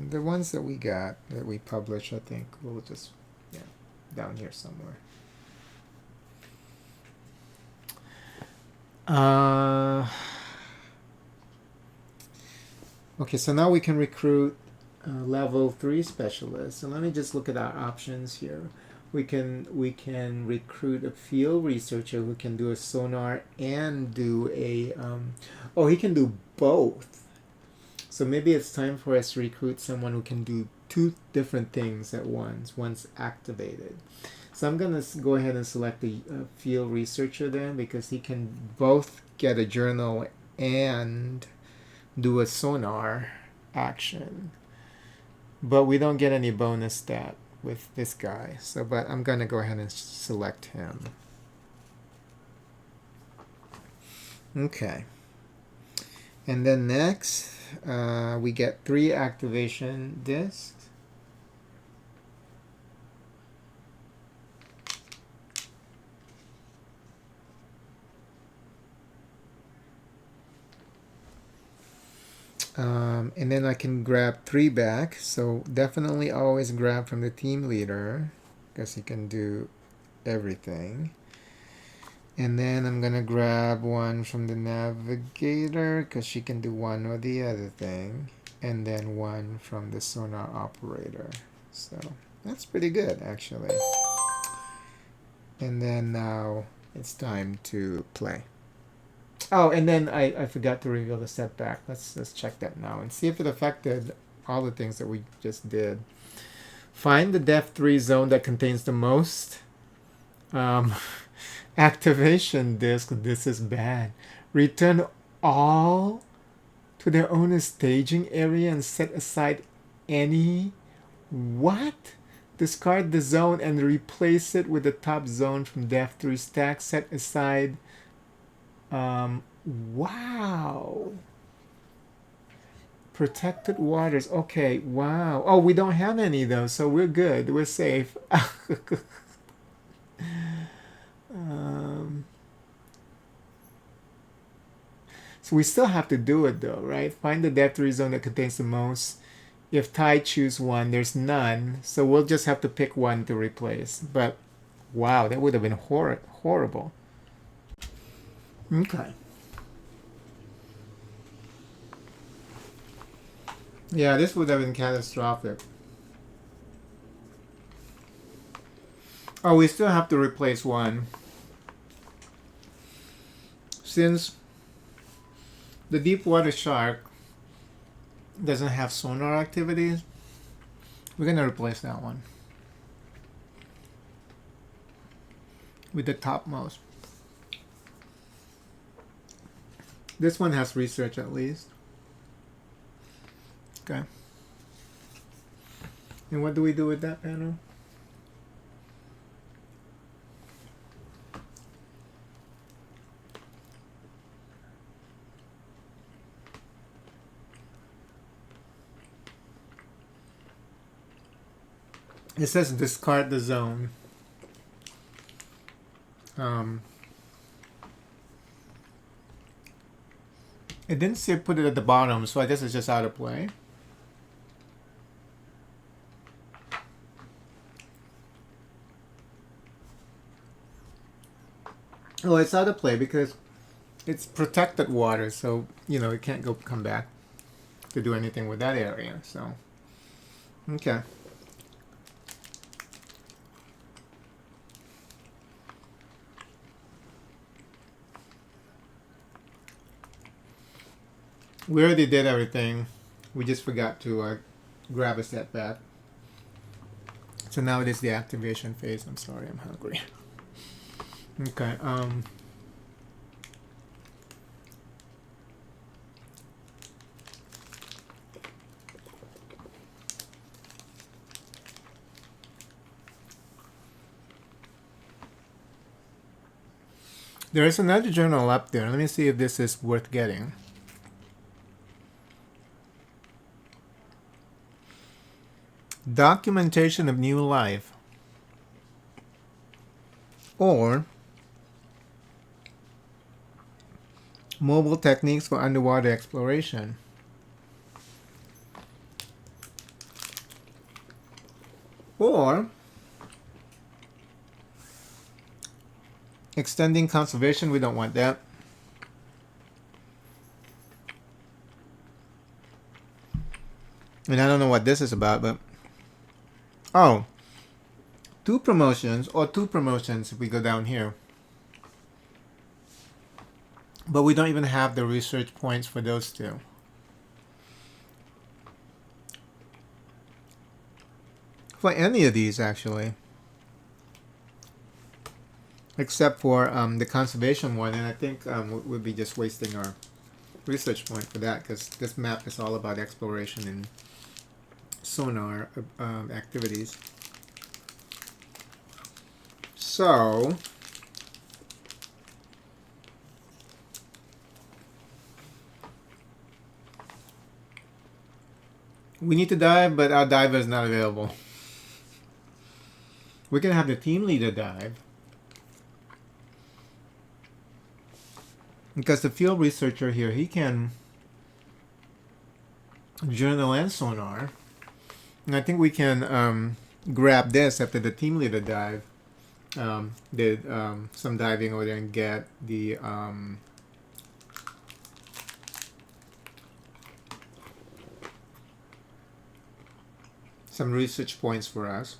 the ones that we got, that we publish, I think we'll just, yeah, down here somewhere. Okay, so now we can recruit level 3 specialists. So let me just look at our options here. We can recruit a field researcher who can do a sonar and do a oh, he can do both. So maybe it's time for us to recruit someone who can do 2 different things at once activated. So I'm gonna go ahead and select the field researcher then, because he can both get a journal and do a sonar action, but we don't get any bonus stat with this guy. So, but I'm gonna go ahead and select him. Okay. And then next, we get 3 activation discs. And then I can grab 3 back. So definitely always grab from the team leader, because he can do everything. And then I'm gonna grab 1 from the navigator, because she can do one or the other thing. And then 1 from the sonar operator. So that's pretty good, actually. And then now it's time to play. Oh, and then I forgot to reveal the setback. Let's check that now and see if it affected all the things that we just did. Find the depth 3 zone that contains the most activation disk. This is bad. Return all to their owner's staging area and set aside any... What? Discard the zone and replace it with the top zone from depth 3 stack. Set aside... wow. Protected waters. Okay, wow. Oh, we don't have any though, so we're good. We're safe. So we still have to do it though, right? Find the depth 3 zone that contains the most. If tie, choose 1. There's none, so we'll just have to pick 1 to replace. But wow, that would have been horrible. Okay. Yeah, this would have been catastrophic. Oh, we still have to replace 1. Since the deep water shark doesn't have sonar activities, we're going to replace that one with the topmost. This one has research at least. Okay. And what do we do with that panel? It says discard the zone. It didn't say put it at the bottom, so I guess it's just out of play. Oh, it's out of play because it's protected water, so you know it can't come back to do anything with that area. So, okay. We already did everything. We just forgot to grab a set back. So now it is the activation phase. I'm sorry, I'm hungry. Okay. There is another journal up there. Let me see if this is worth getting. Documentation of New Life. Or Mobile Techniques for Underwater Exploration. Or Extending Conservation. We don't want that. And I don't know what this is about, but oh, two promotions if we go down here. But we don't even have the research points for those two. For any of these, actually. Except for the conservation one, and I think we'll be just wasting our research point for that, because this map is all about exploration and sonar activities. So we need to dive, but our diver is not available. We can have the team leader dive, because the field researcher here, he can journal and sonar. And I think we can grab this after the team leader dive did some diving over there and get the some research points for us.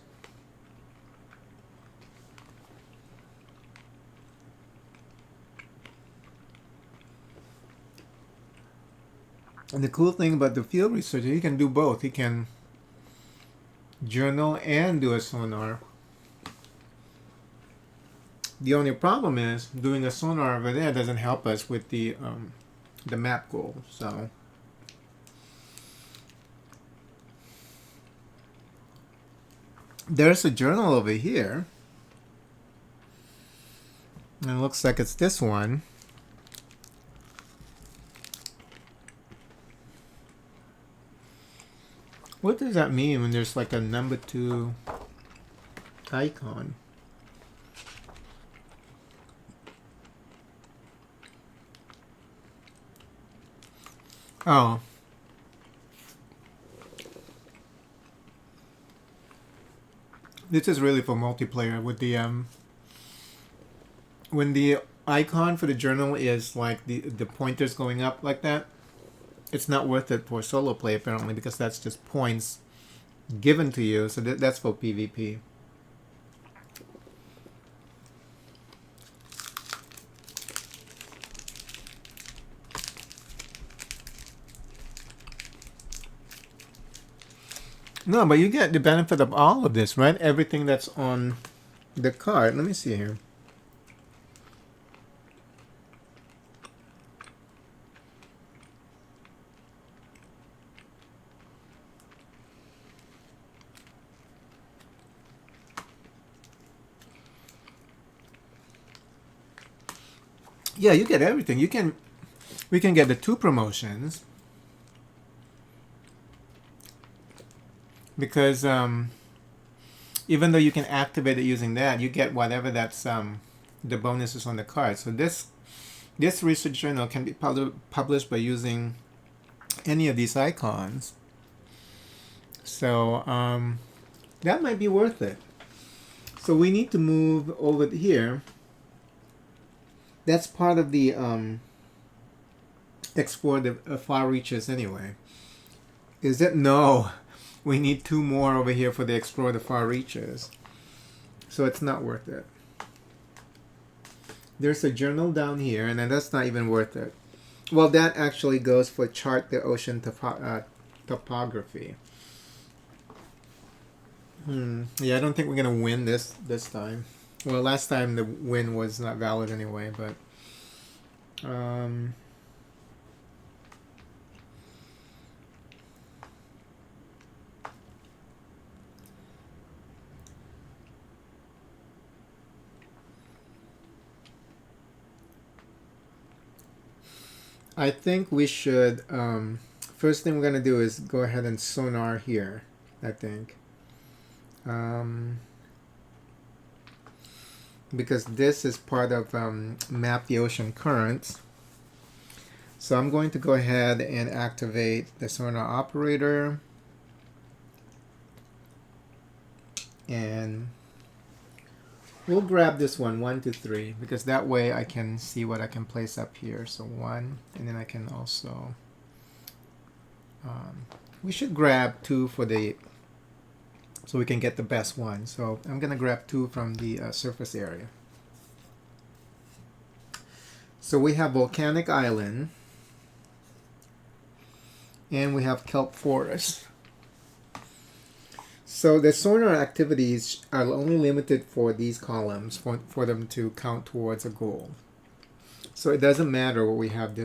And the cool thing about the field researcher, he can do both. He can journal and do a sonar. The only problem is doing a sonar over there doesn't help us with the map goal. So there's a journal over here, and it looks like it's this one. What does that mean when there's like a number 2 icon? Oh. This is really for multiplayer with the when the icon for the journal is like the pointers going up like that. It's not worth it for solo play apparently, because that's just points given to you. So that's for PvP. No, but you get the benefit of all of this, right? Everything that's on the card. Let me see here. Yeah, you get everything. We can get the 2 promotions, because even though you can activate it using that, you get whatever that's the bonuses on the card. So this research journal can be published by using any of these icons. So that might be worth it. So we need to move over here. That's part of the explore the far reaches anyway. Is it? No. We need 2 more over here for the explore the far reaches. So it's not worth it. There's a journal down here, and then that's not even worth it. Well, that actually goes for chart the ocean topography. Yeah, I don't think we're gonna win this time. Well, last time the win was not valid anyway, but I think we should first thing we're gonna do is go ahead and sonar here, I think. Because this is part of map the ocean currents. So I'm going to go ahead and activate the sonar operator, and we'll grab this one 1, 2, 3, because that way I can see what I can place up here. So 1, and then I can also we should grab 2 for the so we can get the best one. So I'm gonna grab 2 from the surface area. So we have Volcanic Island, and we have kelp forest. So the sonar activities are only limited for these columns for them to count towards a goal. So it doesn't matter what we have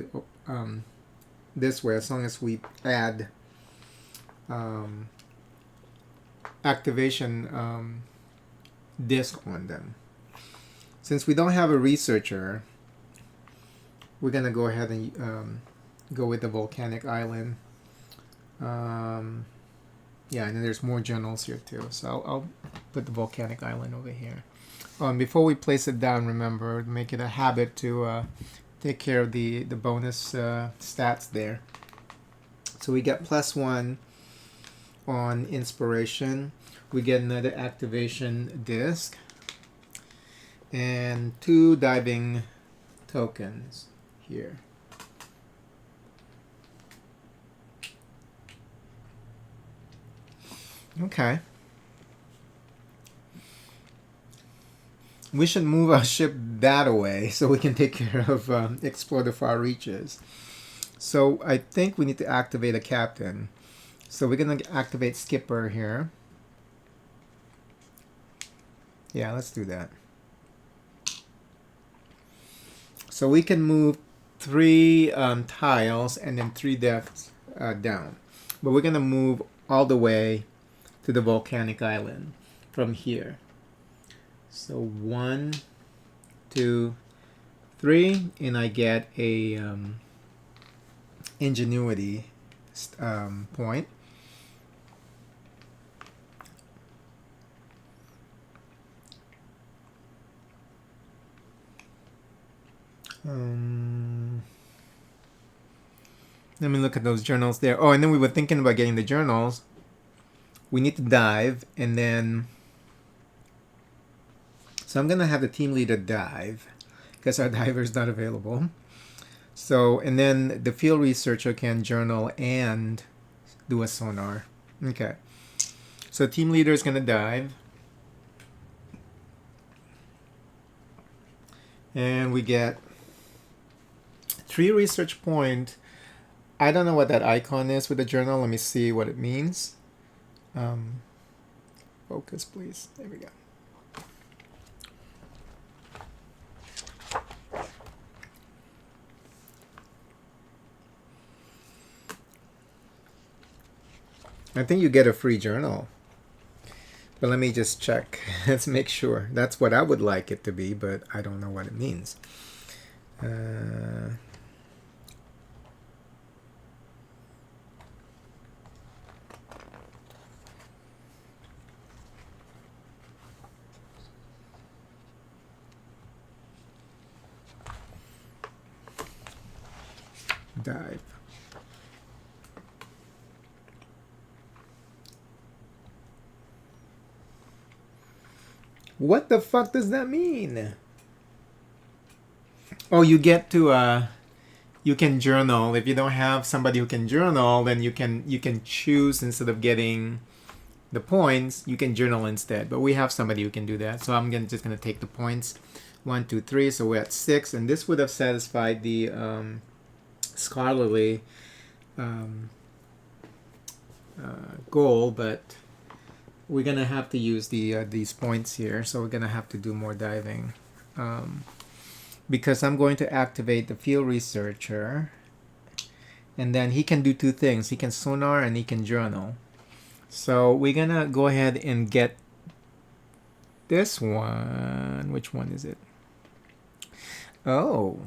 this way, as long as we add activation disk on them. Since we don't have a researcher, we're gonna go ahead and go with the Volcanic Island. Yeah, and then there's more journals here too. So I'll put the Volcanic Island over here. Before we place it down, remember, make it a habit to take care of the bonus stats there. So we get +1 on inspiration. We get another activation disc and 2 diving tokens here. Okay. We should move our ship that away so we can take care of explore the far reaches. So I think we need to activate a captain. So we're going to activate skipper here. Yeah, let's do that. So we can move 3 tiles and then 3 depths down. But we're going to move all the way to the Volcanic Island from here. So 1, 2, 3, and I get a ingenuity point. Let me look at those journals there. Oh, and then we were thinking about getting the journals. We need to dive, and then so I'm gonna have the team leader dive because our diver is not available. So, and then the field researcher can journal and do a sonar. Okay, so team leader is gonna dive, and we get 3 research point. I don't know what that icon is with the journal. Let me see what it means. Focus, please. There we go. I think you get a free journal. But let me just check. Let's make sure. That's what I would like it to be, but I don't know what it means. dive. What the fuck does that mean? Oh, you get to you can journal. If you don't have somebody who can journal, then you can choose, instead of getting the points, you can journal instead. But we have somebody who can do that, so I'm just gonna take the points. 1, 2, 3. So we're at 6, and this would have satisfied the scholarly goal, but we're gonna have to use these points here. So we're gonna have to do more diving. Because I'm going to activate the field researcher, and then he can do two things. He can sonar and he can journal. So we're gonna go ahead and get this one. Which one is it? Oh,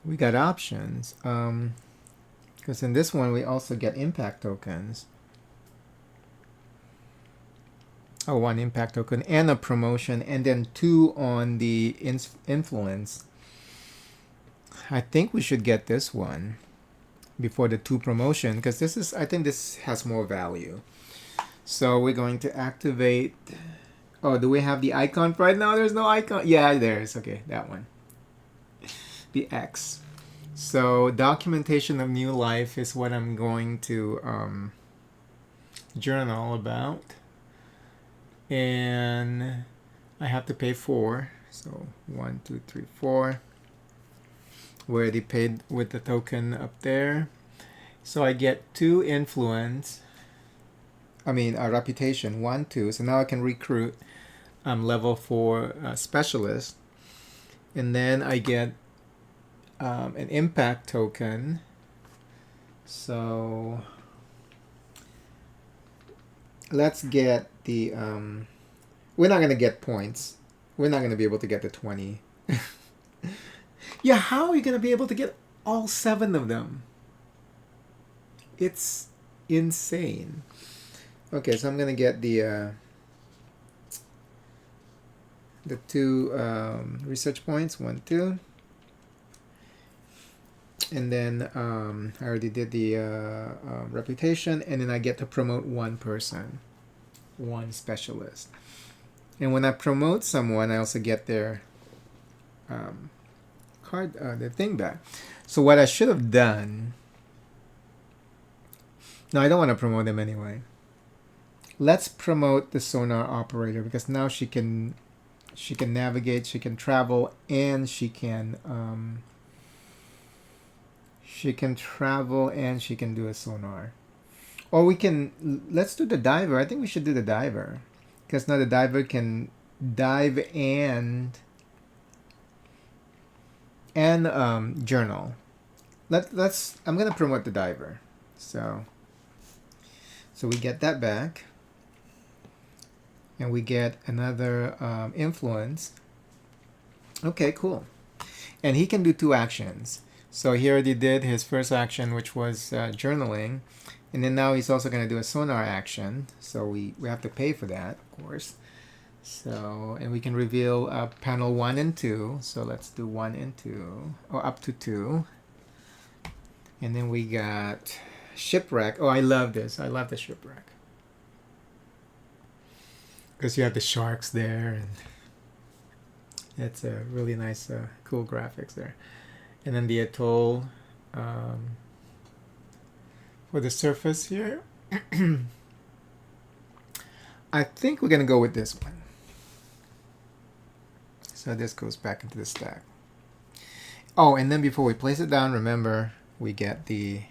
we got options. Because in this one we also get impact tokens. Oh, 1 impact token and a promotion, and then 2 on the influence. I think we should get this one before the 2 promotion, because I think this has more value. So we're going to activate. Oh, do we have the icon right now? There's no icon. Yeah, there's. Okay, that one. The X. So documentation of new life is what I'm going to journal about. And I have to pay 4. So 1, 2, 3, 4. We already paid with the token up there. So I get 2 influence. I mean, a reputation, 1, 2. So now I can recruit level 4 specialist. And then I get an impact token. So let's get the we're not going to get points. We're not going to be able to get the 20. Yeah, how are you going to be able to get all 7 of them? It's insane. Okay, so I'm going to get the 2 research points, 1, 2. And then I already did the reputation, and then I get to promote 1 person, 1 specialist. And when I promote someone, I also get their card, their thing back. So what I should have done. No, I don't want to promote them anyway. Let's promote the sonar operator, because now she can navigate, she can travel, and she can travel and she can do a sonar. Or let's do the diver. I think we should do the diver, because now the diver can dive and journal. I'm gonna promote the diver. So we get that back, and we get another influence. Okay, cool. And he can do 2 actions. So he already did his first action, which was journaling. And then now he's also going to do a sonar action. So we have to pay for that, of course. So, and we can reveal panel 1 and 2. So let's do 1 and 2, or up to 2. And then we got shipwreck. Oh, I love this. I love the shipwreck. Because you have the sharks there. And it's a really nice, cool graphics there. And then the atoll for the surface here. I think we're going to go with this one. So this goes back into the stack. Oh, and then before we place it down, remember, we get the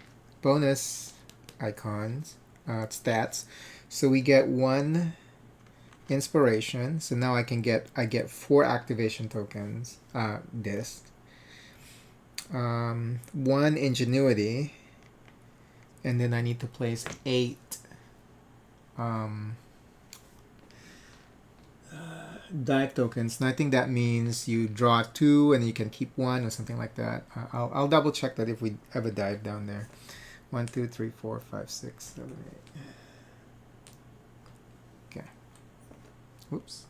bonus icons, stats. So we get 1 inspiration. So now I get 4 activation tokens, disc. 1 ingenuity, and then I need to place 8 dive tokens, and I think that means you draw 2 and you can keep 1 or something like that. I'll double check that if we ever dive down there. 1, 2, 3, 4, 5, 6, 7, 8. Okay. Oops.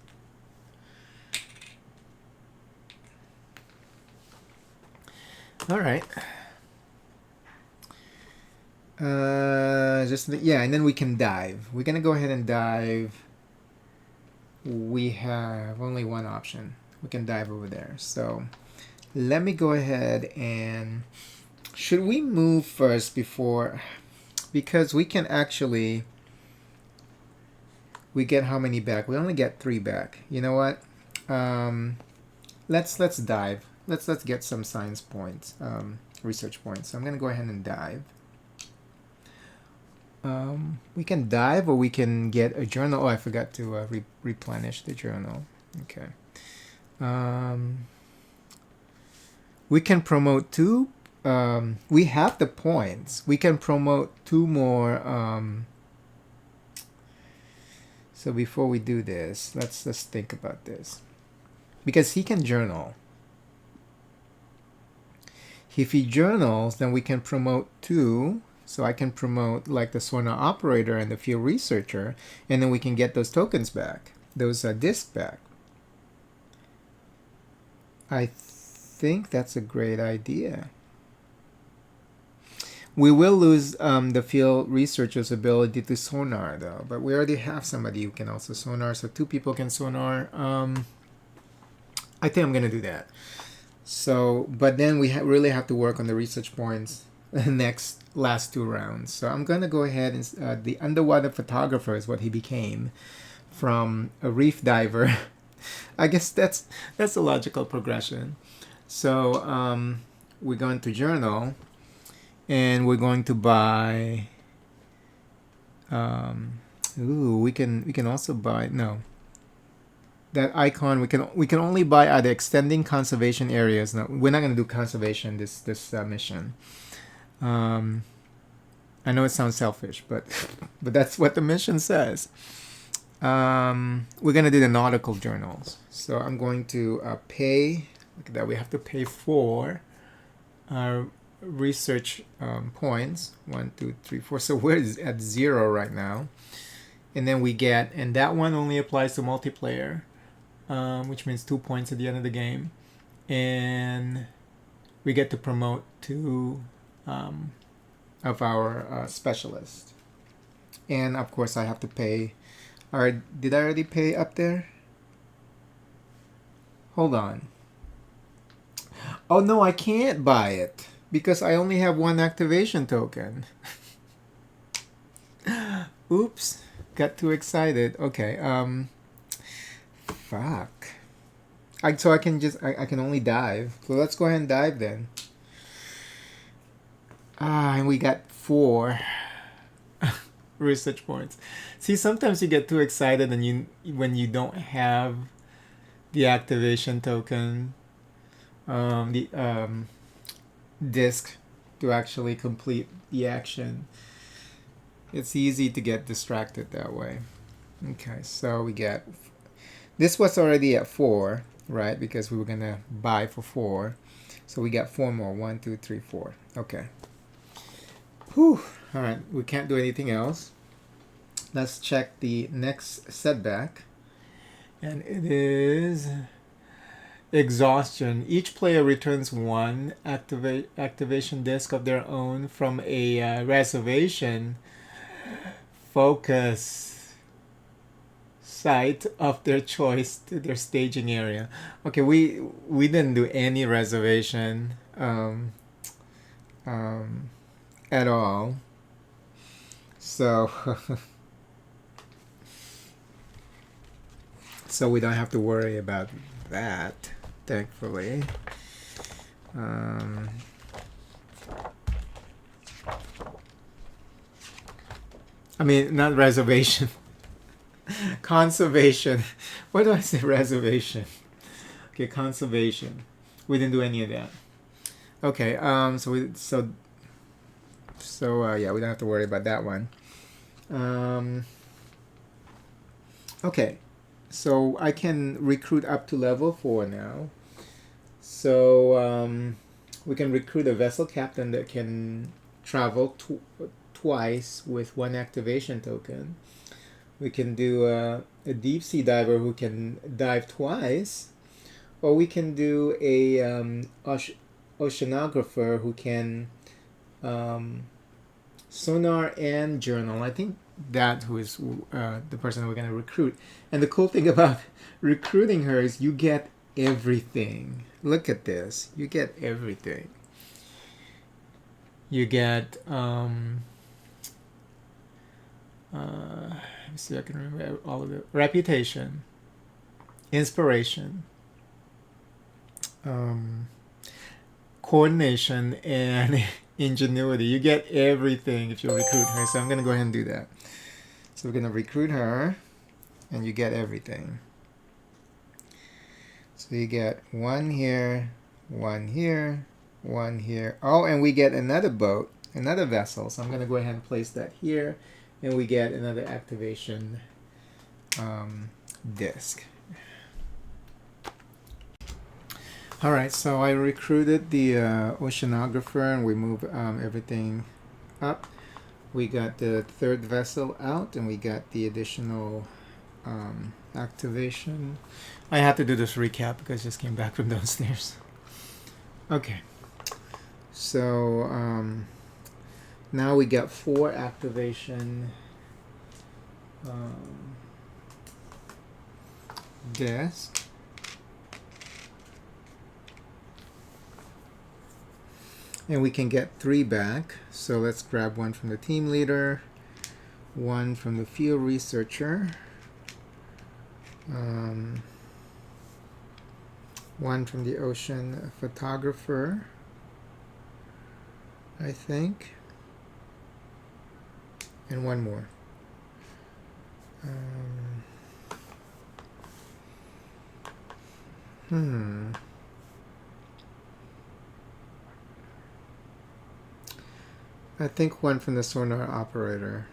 All right. Yeah, and then we can dive. We're gonna go ahead and dive. We have only one option. We can dive over there. So let me go ahead and should we move first before, because we can actually, we get how many back? We only get 3 back. You know what? Let's dive. Let's get some science points, research points. So I'm gonna go ahead and dive. We can dive, or we can get a journal. Oh, I forgot to replenish the journal. Okay. We can promote 2. We have the points. We can promote 2 more. So before we do this, let's just think about this. Because he can journal. If he journals, then we can promote 2. So I can promote like the sonar operator and the field researcher, and then we can get those tokens back, those discs back. I think that's a great idea. We will lose the field researcher's ability to sonar though, but we already have somebody who can also sonar, so 2 people can sonar. I think I'm gonna do that. So, but then we really have to work on the research points the last 2 rounds. So I'm gonna go ahead and the underwater photographer is what he became from a reef diver. I guess that's a logical progression. So we're going to journal, and we're going to buy. We can also buy that icon. We can only buy either extending conservation areas. No, we're not going to do conservation this mission. I know it sounds selfish, but that's what the mission says. We're gonna do the nautical journals. So I'm going to pay. Look at that. We have to pay for our research points. 1, 2, 3, 4. So we're at 0 right now. And then we get, and that one only applies to multiplayer, which means 2 points at the end of the game. And we get to promote 2 of our specialists. And of course, I have to pay. Did I already pay up there? Hold on. Oh no, I can't buy it because I only have 1 activation token. Oops, got too excited. Okay, fuck. So I can only dive. So let's go ahead and dive then. And we got 4 research points. See, sometimes you get too excited and when you don't have the activation token, the disc to actually complete the action. It's easy to get distracted that way. Okay, so we get, this was already at 4, right? Because we were gonna buy for 4. So we got 4 more. 1, 2, 3, 4. Okay. Whew. All right, we can't do anything else. Let's check the next setback. And it is exhaustion. Each player returns 1 activation disc of their own from a reservation focus site of their choice to their staging area. Okay, we didn't do any reservation at all. So so we don't have to worry about that, thankfully. I mean, not reservation. Conservation. Why do I say reservation? Okay, conservation. We didn't do any of that. Okay, yeah, we don't have to worry about that one. Okay, so I can recruit up to level 4 now. So we can recruit a vessel captain that can travel twice with 1 activation token. We can do a deep sea diver who can dive twice, or we can do a oceanographer who can sonar and journal. I think that who is the person we're going to recruit. And the cool thing about recruiting her is you get everything. Look at this. You get everything. You get let me see if I can remember all of it. Reputation, inspiration, coordination, and ingenuity. You get everything if you recruit her. So I'm going to go ahead and do that. So we're going to recruit her, and you get everything. So you get one here, one here, one here. Oh, and we get another boat, another vessel. So I'm going to go ahead and place that here, and we get another activation disk. All right, so I recruited the oceanographer, and we move everything up. We got the third vessel out, and we got the additional activation. I have to do this recap because I just came back from downstairs. Okay, so now we got 4 activation disk. And we can get 3 back. So let's grab one from the team leader, one from the field researcher, one from the ocean photographer, I think, and one more. I think one from the sonar operator.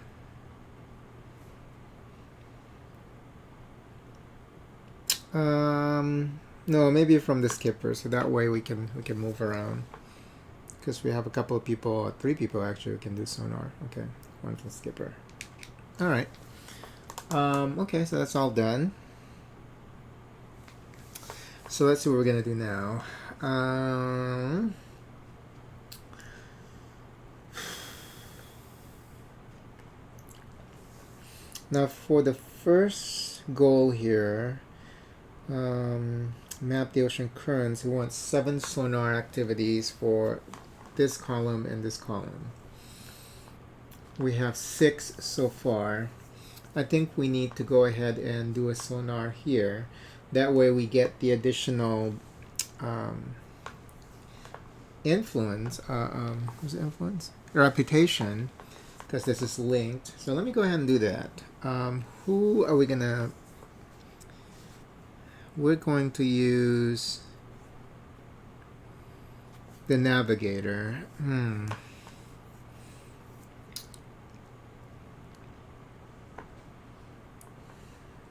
No, maybe from the skipper, so that way we can move around. Because we have a couple of people, 3 people actually, who can do sonar. Okay, one from the skipper. All right. Okay, so that's all done. So let's see what we're gonna do now. Now for the first goal here, map the ocean currents. We want 7 sonar activities for this column and this column. We have 6 so far. I think we need to go ahead and do a sonar here. That way we get the additional influence. What's the influence? Reputation, because this is linked. So let me go ahead and do that. Who are we gonna? We're going to use the navigator. Can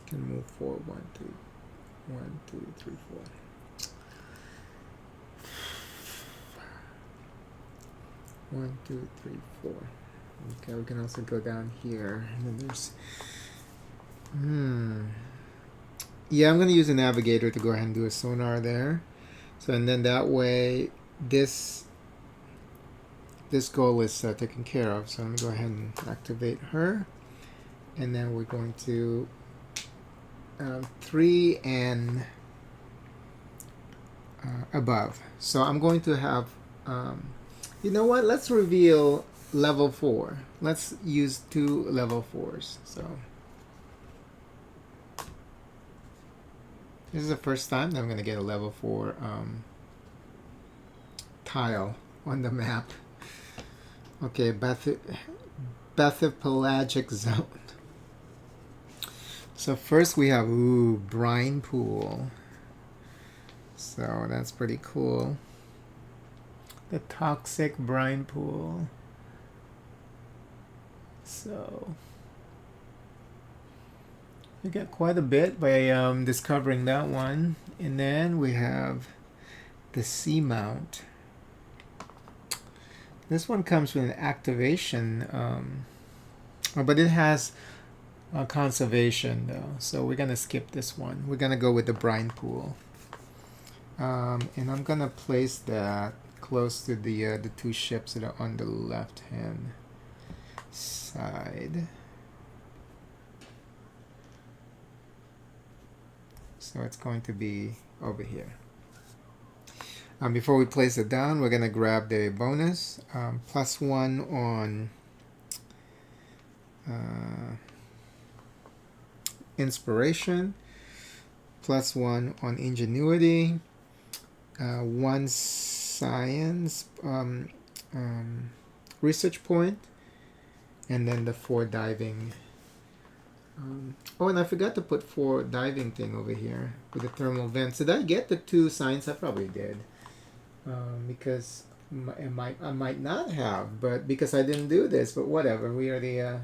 move forward 1, 2, 3, 4. One, two, three, 4. Okay, we can also go down here. And then there's yeah, I'm gonna use a navigator to go ahead and do a sonar there. So and then that way this goal is taken care of. So let me go ahead and activate her, and then we're going to 3 and above. So I'm going to have you know what, let's reveal level 4. Let's use 2 level 4s. So this is the first time that I'm going to get a level 4 tile on the map. Okay, bathypelagic zone. So first we have brine pool. So that's pretty cool. The toxic brine pool. So you get quite a bit by discovering that one. And then we have the seamount. This one comes with an activation, but it has conservation though. So we're gonna skip this one. We're gonna go with the brine pool. And I'm gonna place that close to the two ships that are on the left hand side. So it's going to be over here. Before we place it down, we're going to grab the bonus. +1 on inspiration, +1 on ingenuity, 1 science research point, and then the 4 diving. Oh, and I forgot to put 4 diving thing over here with the thermal vents. Did I get the 2 science? I probably did. Because I might not have, but because I didn't do this, but whatever. We are the,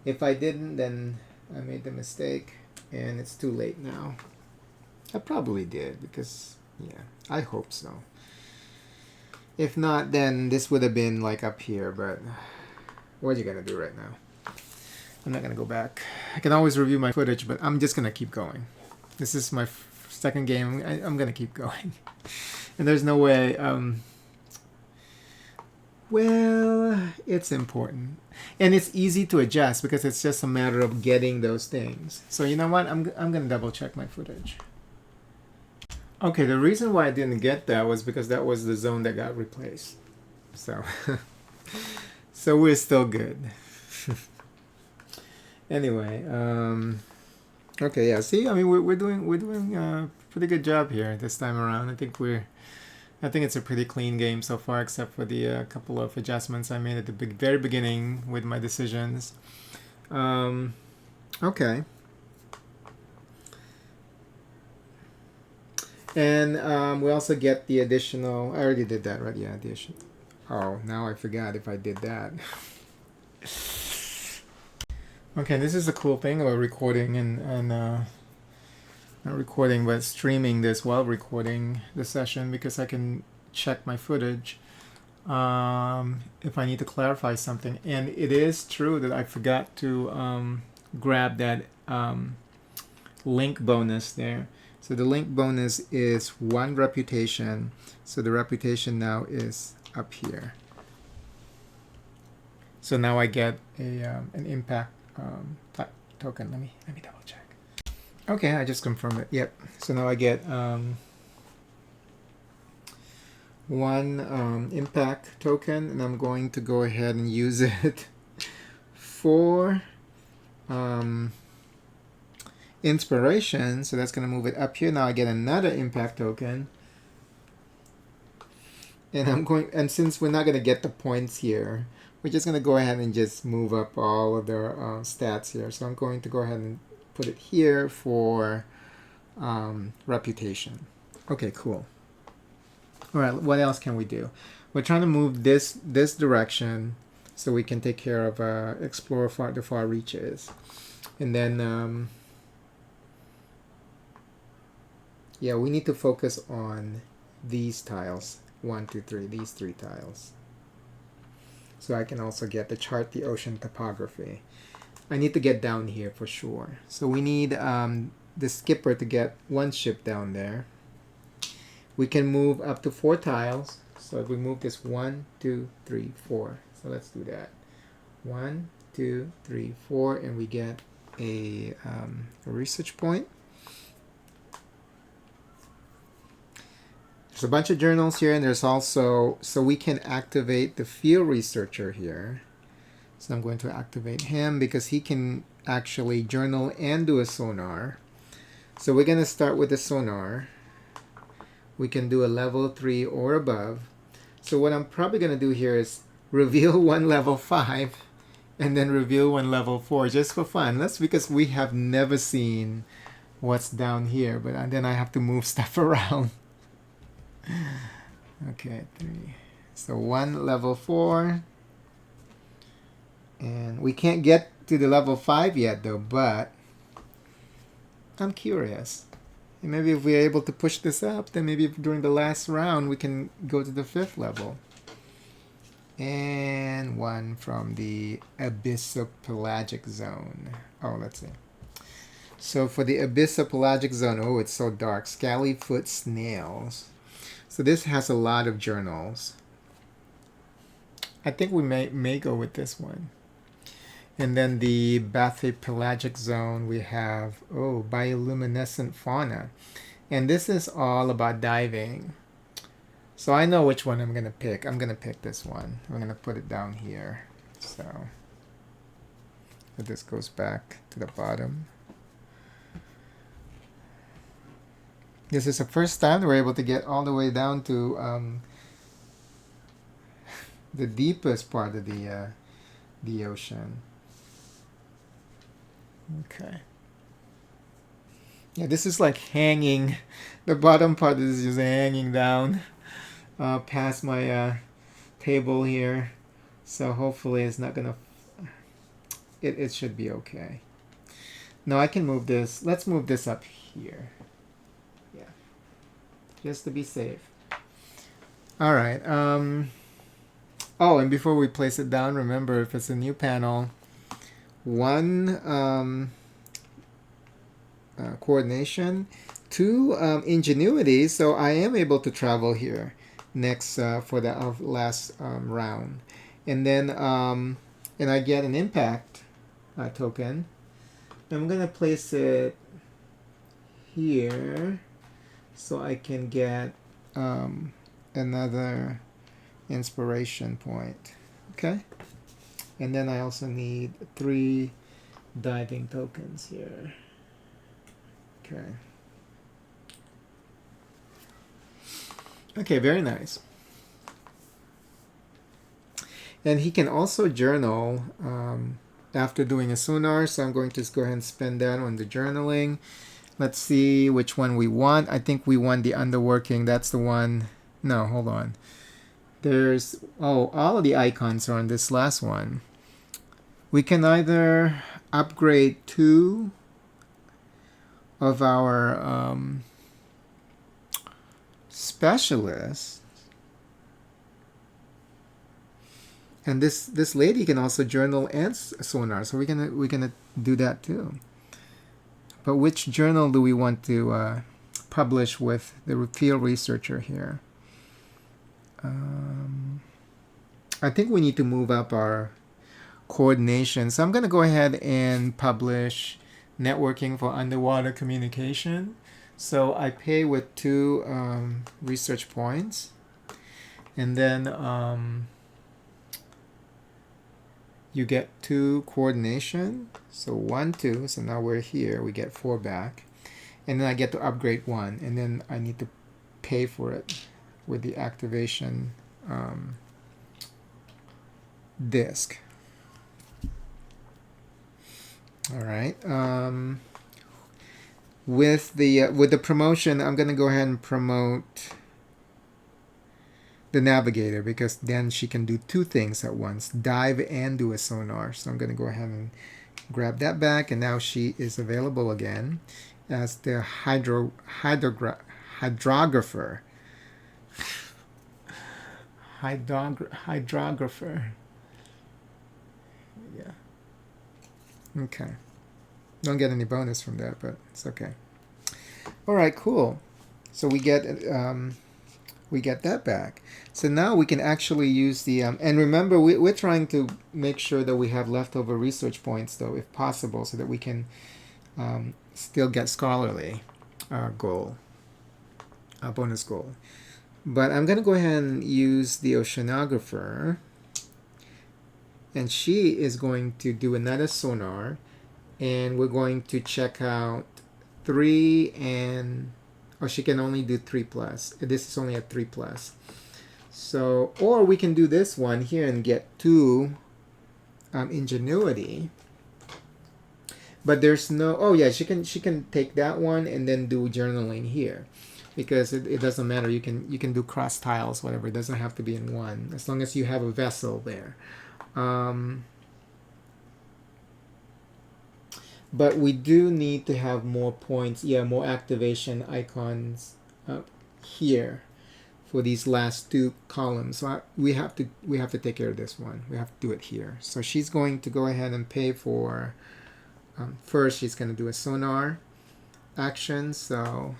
if I didn't, then I made the mistake, and it's too late now. I probably did, because, yeah, I hope so. If not, then this would have been like up here, but what are you gonna do right now? I'm not gonna go back. I can always review my footage, but I'm just gonna keep going. This is my second game. I'm gonna keep going. And there's no way, well, it's important. And it's easy to adjust because it's just a matter of getting those things. So you know what? I'm gonna double check my footage. Okay, the reason why I didn't get that was because that was the zone that got replaced. So, so we're still good. Anyway, okay, yeah. See, I mean, we're doing a pretty good job here this time around. I think it's a pretty clean game so far, except for the couple of adjustments I made at the very beginning with my decisions. Okay. And we also get the additional. I already did that, right? Yeah, addition. Oh, now I forgot if I did that. Okay, this is a cool thing about recording and not recording, but streaming this while recording the session, because I can check my footage if I need to clarify something. And it is true that I forgot to grab that link bonus there. So the link bonus is 1 reputation. So the reputation now is up here. So now I get an impact token. Let me double check. Okay, I just confirmed it. Yep. So now I get 1 impact token, and I'm going to go ahead and use it for inspiration. So that's going to move it up here. Now I get another impact token, and since we're not going to get the points here, we're just going to go ahead and just move up all of their stats here. So I'm going to go ahead and put it here for reputation. Okay, cool. All right, what else can we do? We're trying to move this direction so we can take care of explore the far reaches. And then, yeah, we need to focus on these tiles. 1, 2, 3, these 3 tiles. So I can also get the chart the ocean topography. I need to get down here for sure. So we need the skipper to get 1 ship down there. We can move up to 4 tiles. So if we move this 1, 2, 3, 4. So let's do that. 1, 2, 3, 4, and we get a research point. There's a bunch of journals here, and there's also, so we can activate the field researcher here. So I'm going to activate him because he can actually journal and do a sonar. So we're going to start with the sonar. We can do a level 3 or above. So what I'm probably going to do here is reveal 1 level 5 and then reveal 1 level 4 just for fun. That's because we have never seen what's down here, but then I have to move stuff around. Okay, 3. So 1 level 4. And we can't get to the level 5 yet though, but I'm curious. And maybe if we're able to push this up, then maybe during the last round we can go to the 5th level. And 1 from the abyssopelagic zone. Oh, let's see. So for the abyssopelagic zone, oh, it's so dark. Scaly foot snails. So this has a lot of journals. I think we may go with this one. And then the bathypelagic zone, we have, bioluminescent fauna. And this is all about diving. So I know which one I'm going to pick. I'm going to pick this one. I'm going to put it down here. So this goes back to the bottom. This is the first time we're able to get all the way down to the deepest part of the ocean. Okay. Yeah, this is like hanging. The bottom part is just hanging down past my table here. So hopefully it's not gonna. It should be okay. No, I can move this. Let's move this up here. Yeah, just to be safe. All right. Oh, and before we place it down, remember if it's a new panel, one coordination, two ingenuity. So I am able to travel here next for the last round, and then and I get an impact token. I'm gonna place it here so I can get another inspiration point. Okay, and then I also need 3 diving tokens here. Okay. Okay, very nice. And he can also journal after doing a sonar, so I'm going to just go ahead and spend that on the journaling. Let's see which one we want. I think we want the underworking. That's the one. No, hold on. There's, all of the icons are on this last one. We can either upgrade 2 of our specialists, and this lady can also journal and sonar, so we're gonna do that too. But which journal do we want to publish with the field researcher here? I think we need to move up our coordination, so I'm gonna go ahead and publish networking for underwater communication. So I pay with 2 research points, and then you get 2 coordination. So 1, 2. So now we're here. We get 4 back, and then I get to upgrade 1, and then I need to pay for it with the activation disk. All right. With the promotion, I'm gonna go ahead and promote the navigator, because then she can do 2 things at once: dive and do a sonar. So I'm gonna go ahead and grab that back, and now she is available again as the hydrographer. Hydrographer. Yeah. Okay. Don't get any bonus from that, but it's okay. All right, cool. So we get that back. So now we can actually use the and remember we're trying to make sure that we have leftover research points, though, if possible, so that we can still get scholarly goal, bonus goal. But I'm gonna go ahead and use the oceanographer, and she is going to do another sonar, and we're going to check out 3 and she can only do 3+. This is only a 3+. So, or we can do this one here and get 2 ingenuity. But there's no. She can take that one and then do journaling here, because it doesn't matter. You can do cross tiles, whatever. It doesn't have to be in one, as long as you have a vessel there. But we do need to have more points. Yeah, more activation icons up here for these last 2 columns. So we have to take care of this one. We have to do it here. So she's going to go ahead and pay for. First, she's going to do a sonar action. So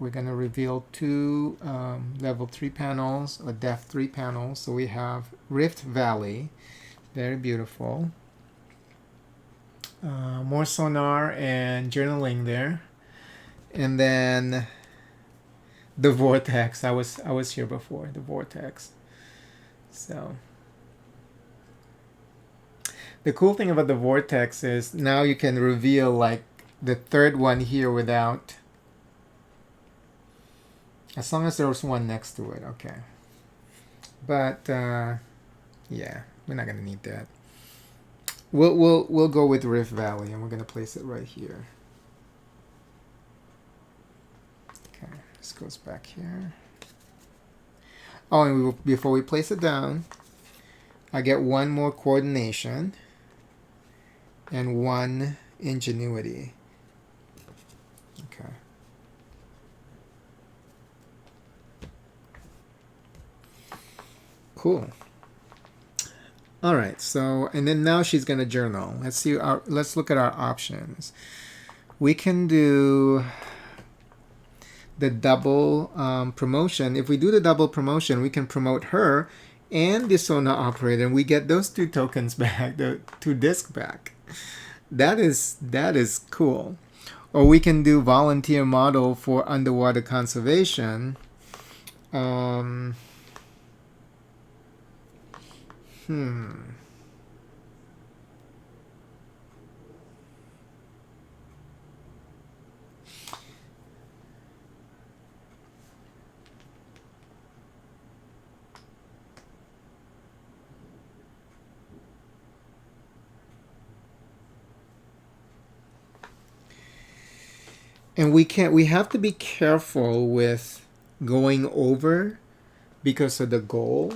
we're going to reveal two level 3 panels, or depth 3 panels. So we have Rift Valley, very beautiful. More sonar and journaling there. And then the vortex. I was here before, the vortex. So the cool thing about the vortex is now you can reveal like the third one here without, as long as there's one next to it. Okay. But yeah, we're not gonna need that. We'll go with Rift Valley, and we're gonna place it right here. Okay, this goes back here. Oh, and before we place it down, I get one more coordination and one ingenuity. Okay. Cool. All right, so, and then now she's gonna journal. Let's look at our options. We can do the double promotion. If we do the double promotion, we can promote her and the Sona operator, and we get those 2 tokens back, the 2 discs back. That is cool. Or we can do volunteer model for underwater conservation. And we have to be careful with going over because of the goal,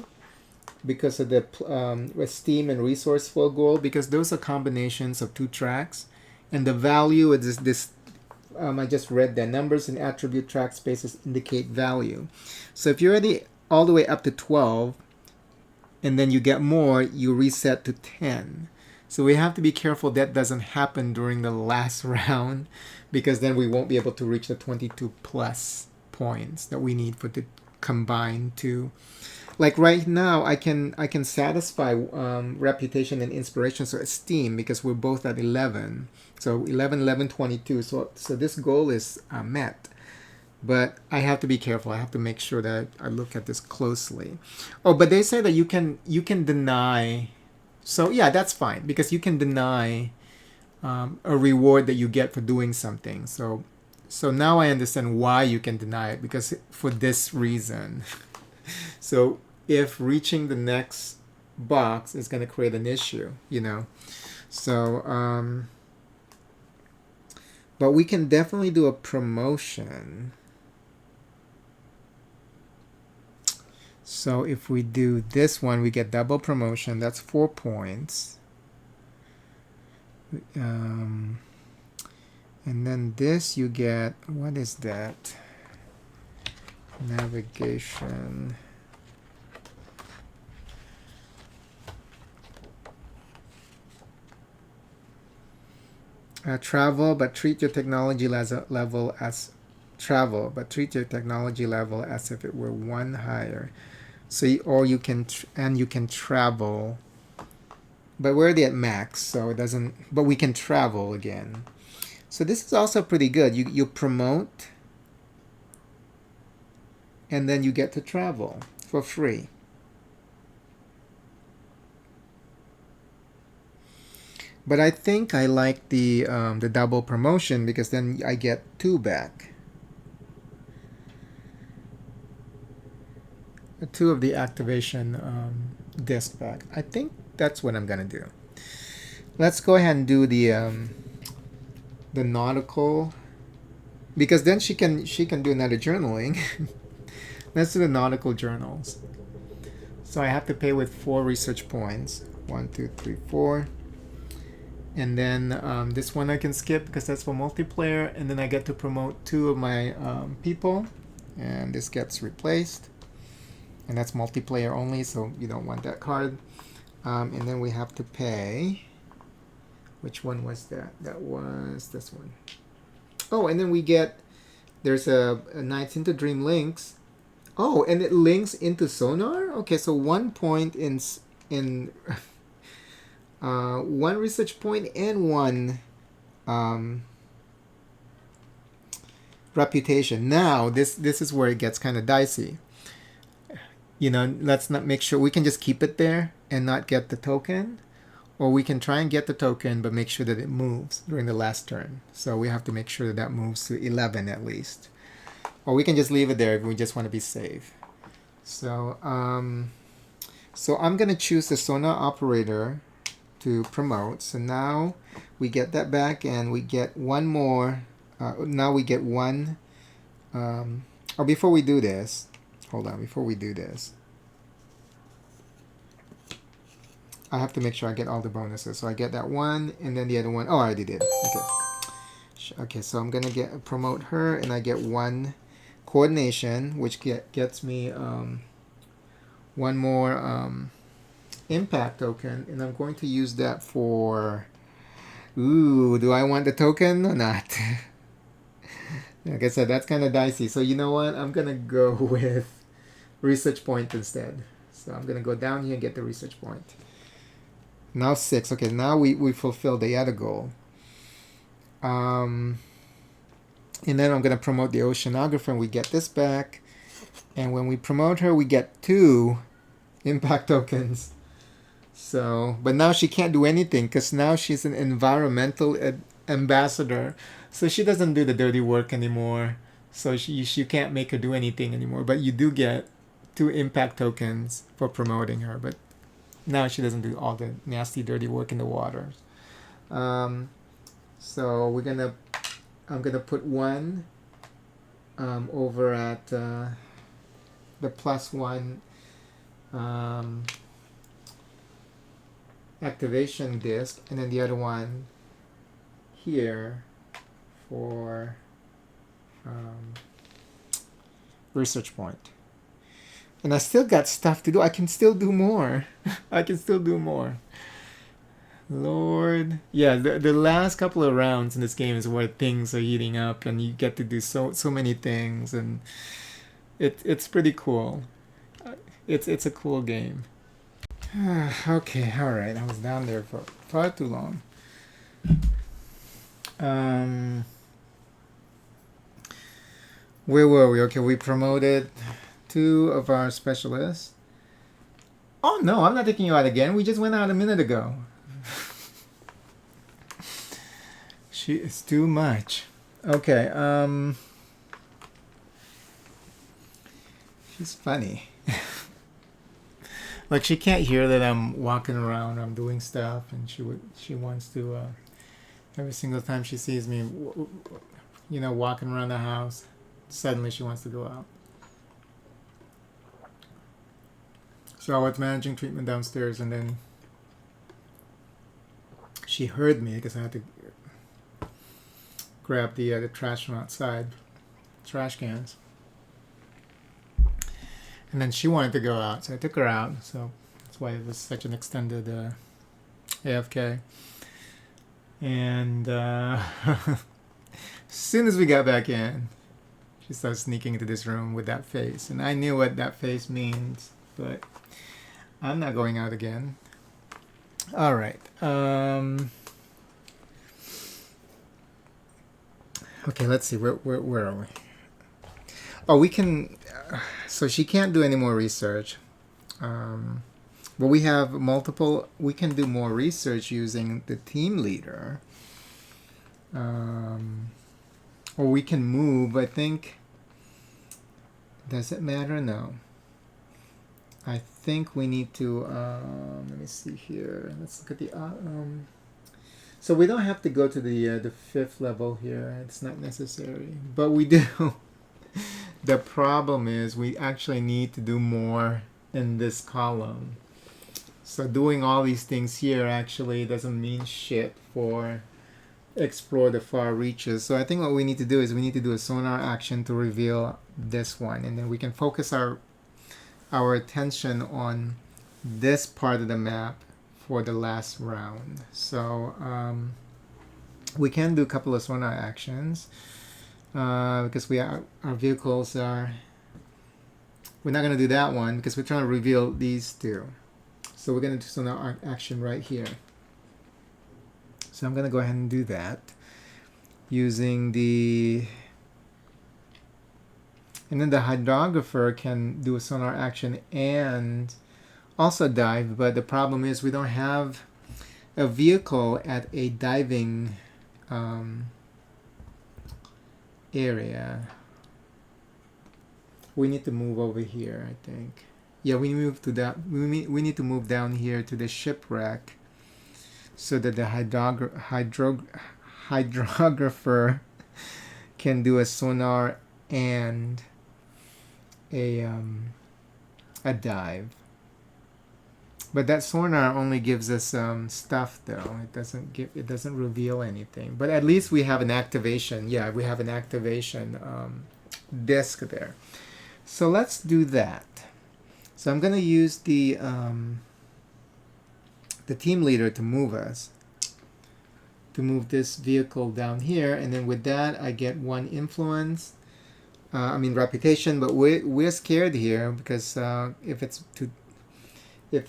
because of the esteem and resource flow goal, because those are combinations of 2 tracks, and the value is this. I just read that numbers and attribute track spaces indicate value. So if you're already all the way up to 12, and then you get more, you reset to 10. So we have to be careful that doesn't happen during the last round, because then we won't be able to reach the 22 plus points that we need for the combined 2. Like right now, I can satisfy reputation and inspiration, so esteem, because we're both at 11. So 11, 11, 22. So this goal is met. But I have to be careful. I have to make sure that I look at this closely. Oh, but they say that you can deny. So yeah, that's fine, because you can deny a reward that you get for doing something. So now I understand why you can deny it, because for this reason. So if reaching the next box is going to create an issue, So, but we can definitely do a promotion. So if we do this one, we get double promotion. That's 4 points. And then this you get, what is that? Navigation. Travel, but treat your technology level as travel, but treat your technology level as if it were 1 higher. So you can travel, but we're already at max, so it doesn't. But we can travel again. So this is also pretty good. You promote, and then you get to travel for free. But I think I like the double promotion, because then I get 2 back. 2 of the activation disc back. I think that's what I'm gonna do. Let's go ahead and do the nautical, because then she can do another journaling. Let's do the nautical journals. So I have to pay with 4 research points. 1, 2, 3, 4. And then this one I can skip because that's for multiplayer, and then I get to promote 2 of my people, and this gets replaced, and that's multiplayer only, so you don't want that card. And then we have to pay. Which one was that? That was this one. Oh, and then we get there's a Nights into Dream links. Oh, and it links into sonar. Okay, so 1 point in one research point and one um, reputation. Now this is where it gets kind of dicey. You know, let's not make sure we can just keep it there and not get the token, or we can try and get the token but make sure that it moves during the last turn. So we have to make sure that that moves to 11 at least, or we can just leave it there if we just want to be safe. So so I'm gonna choose the sonar operator to promote. So now we get that back and we get one more. Now we get one. Or before we do this, hold on. Before we do this, I have to make sure I get all the bonuses. So I get that one, and then the other one. Oh, I already did. Okay. Okay, so I'm gonna promote her, and I get one coordination, which gets me one more impact token, and I'm going to use that for. Ooh, do I want the token or not? Like I said, that's kind of dicey. So you know what? I'm gonna go with research point instead. So I'm gonna go down here and get the research point. Now 6. Okay, now we fulfill the other goal. And then I'm gonna promote the oceanographer, and we get this back. And when we promote her, we get 2 impact tokens. So, but now she can't do anything because now she's an environmental ambassador. So she doesn't do the dirty work anymore. So you can't make her do anything anymore. But you do get 2 impact tokens for promoting her. But now she doesn't do all the nasty, dirty work in the waters. So I'm gonna put 1 over at the +1 activation disk, and then the other one here for research point. And I still got stuff to do. I can still do more. I can still do more. Lord. Yeah, the last couple of rounds in this game is where things are heating up and you get to do so many things, and it's pretty cool. It's a cool game. Okay, alright. I was down there for far too long. Where were we? Okay, we promoted 2 of our specialists. Oh no, I'm not taking you out again. We just went out a minute ago. She is too much. Okay, she's funny. Like she can't hear that I'm walking around, I'm doing stuff, and she wants to every single time she sees me, you know, walking around the house, suddenly she wants to go out. So I was managing treatment downstairs, and then she heard me because I had to grab the trash from outside, trash cans. And then she wanted to go out, so I took her out. So that's why it was such an extended AFK. And as soon as we got back in, she started sneaking into this room with that face. And I knew what that face means, but I'm not going out again. All right. Okay, let's see. Where are we? Oh, we can... so she can't do any more research. But we have multiple... We can do more research using the team leader. Or we can move, I think... Does it matter? No. I think we need to... let me see here. Let's look at the... so we don't have to go to the 5th level here. It's not necessary. But we do... The problem is we actually need to do more in this column. So doing all these things here actually doesn't mean shit for explore the far reaches. So I think what we need to do is we need to do a sonar action to reveal this one. And then we can focus our attention on this part of the map for the last round. So we can do a couple of sonar actions. because our vehicles are. We're not going to do that one because we're trying to reveal these two. So we're going to do sonar action right here. So I'm going to go ahead and do that using the. And then the hydrographer can do a sonar action and also dive, but the problem is we don't have a vehicle at a diving area. We need to move over here, I think. Yeah, we move to that. We need to move down here to the shipwreck so that the hydrographer can do a sonar and a dive. But that sonar only gives us stuff, though. It doesn't reveal anything. But at least we have an activation. Yeah, we have an activation disk there. So let's do that. So I'm going to use the team leader to move us, to move this vehicle down here, and then with that I get 1 influence. Reputation, but we're scared here because if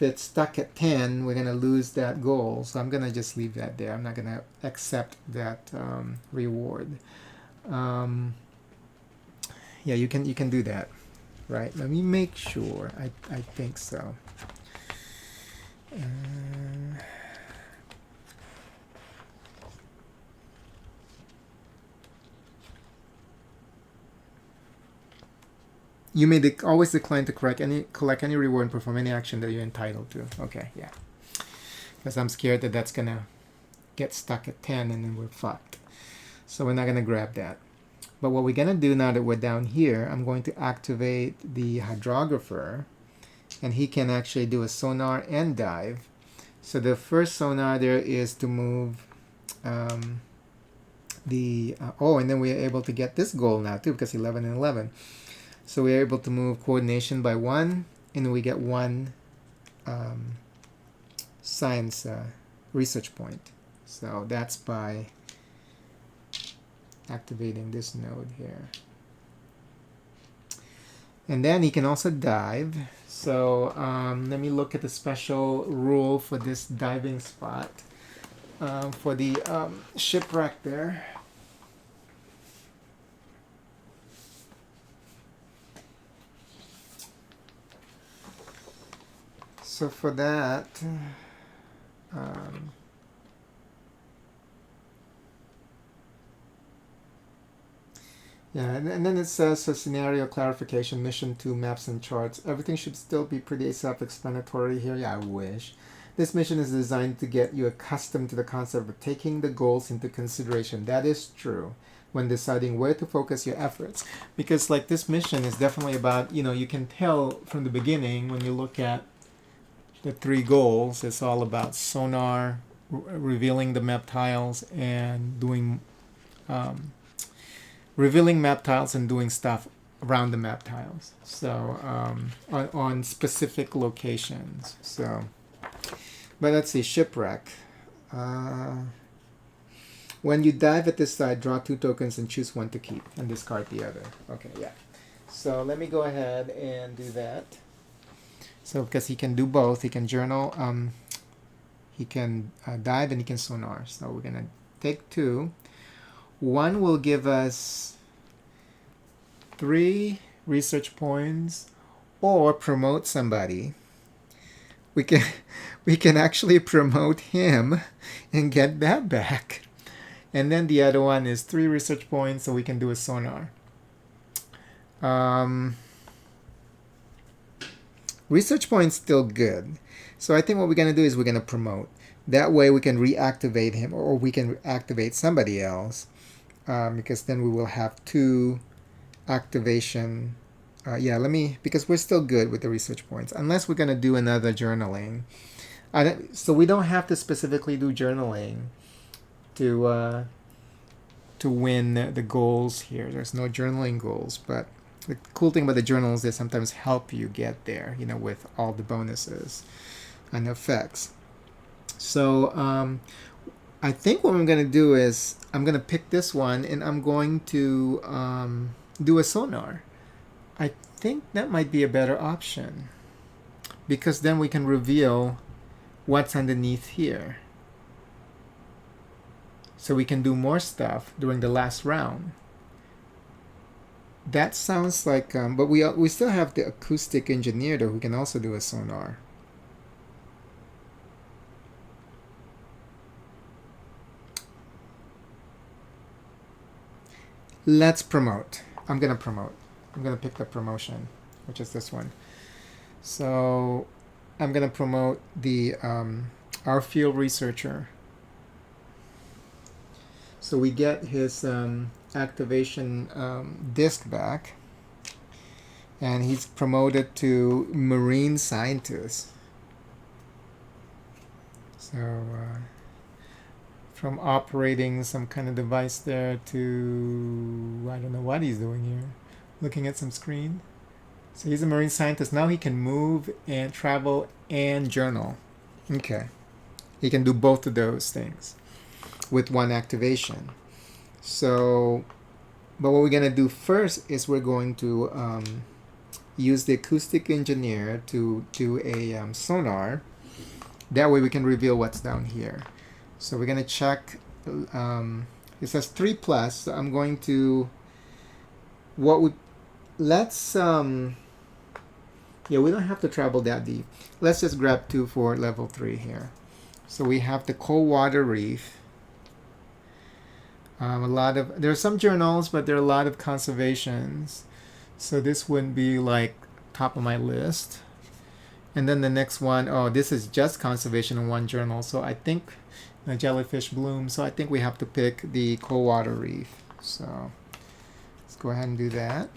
it's stuck at 10, we're gonna lose that goal. So I'm gonna just leave that there. I'm not gonna accept that reward. Yeah, you can do that, right? Let me make sure. I think so. You may always decline to collect any reward and perform any action that you're entitled to. Okay, yeah. Because I'm scared that that's going to get stuck at 10 and then we're fucked. So we're not going to grab that. But what we're going to do now that we're down here, I'm going to activate the hydrographer. And he can actually do a sonar and dive. So the first sonar there is to move and then we're able to get this goal now too, because 11 and 11. So we're able to move coordination by 1, and we get 1 science research point. So that's by activating this node here. And then he can also dive. So let me look at the special rule for this diving spot for the shipwreck there. So for that, yeah, and then it says, so scenario clarification, mission 2, maps and charts. Everything should still be pretty self-explanatory here. Yeah, I wish. This mission is designed to get you accustomed to the concept of taking the goals into consideration. That is true when deciding where to focus your efforts. Because like this mission is definitely about, you can tell from the beginning when you look at the 3 goals, it's all about sonar, revealing the map tiles, and doing revealing map tiles and doing stuff around the map tiles. So on specific locations. So, but let's see, shipwreck. When you dive at this side, draw 2 tokens and choose 1 to keep and discard the other. Okay, yeah. So let me go ahead and do that. So because he can do both, he can journal, he can dive, and he can sonar. So we're gonna take 2. 1 will give us 3 research points, or promote somebody. We can actually promote him and get that back. And then the other one is 3 research points, so we can do a sonar. Research points still good. So I think what we're going to do is we're going to promote. That way we can reactivate him, or we can activate somebody else, because then we will have 2 activation. Because we're still good with the research points, unless we're going to do another journaling. So we don't have to specifically do journaling to win the goals here. There's no journaling goals, but the cool thing about the journals is they sometimes help you get there, with all the bonuses and effects. So I think what I'm going to do is I'm going to pick this one and I'm going to do a sonar. I think that might be a better option because then we can reveal what's underneath here. So we can do more stuff during the last round. That sounds like, but we still have the acoustic engineer though who can also do a sonar. Let's promote. I'm gonna promote. I'm gonna pick the promotion, which is this one. So I'm gonna promote the our field researcher. So we get his activation disc back, and he's promoted to marine scientist. So from operating some kind of device there to I don't know what he's doing here, looking at some screen. So he's a marine scientist. Now he can move and travel and journal. Okay. He can do both of those things with one activation. So, but what we're going to do first is we're going to use the acoustic engineer to do a sonar. That way we can reveal what's down here. So we're going to check, it says 3+, so I'm going to, let's, yeah, we don't have to travel that deep. Let's just grab 2 for level 3 here. So we have the cold water reef. There's some journals, but there are a lot of conservations. So this wouldn't be like top of my list. And then the next one, oh, this is just conservation in one journal. So I think the jellyfish bloom. So I think we have to pick the cold water reef. So let's go ahead and do that.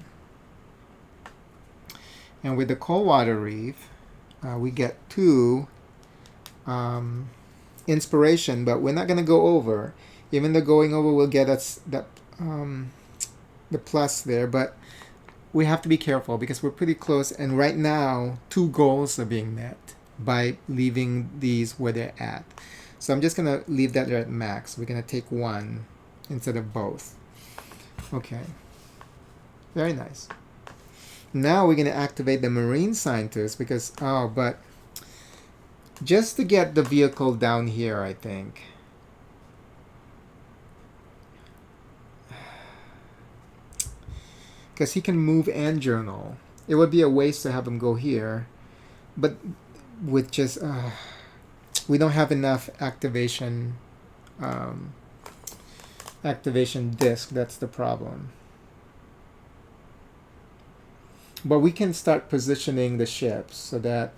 And with the cold water reef, we get 2 inspiration, but we're not going to go over. Even though going over will get us that the plus there, but we have to be careful because we're pretty close. And right now, 2 goals are being met by leaving these where they're at. So I'm just going to leave that there at max. We're going to take 1 instead of both. Okay. Very nice. Now we're going to activate the marine scientist because, but just to get the vehicle down here, I think. Because he can move and journal. It would be a waste to have him go here. But with just, we don't have enough activation disk. That's the problem. But we can start positioning the ships so that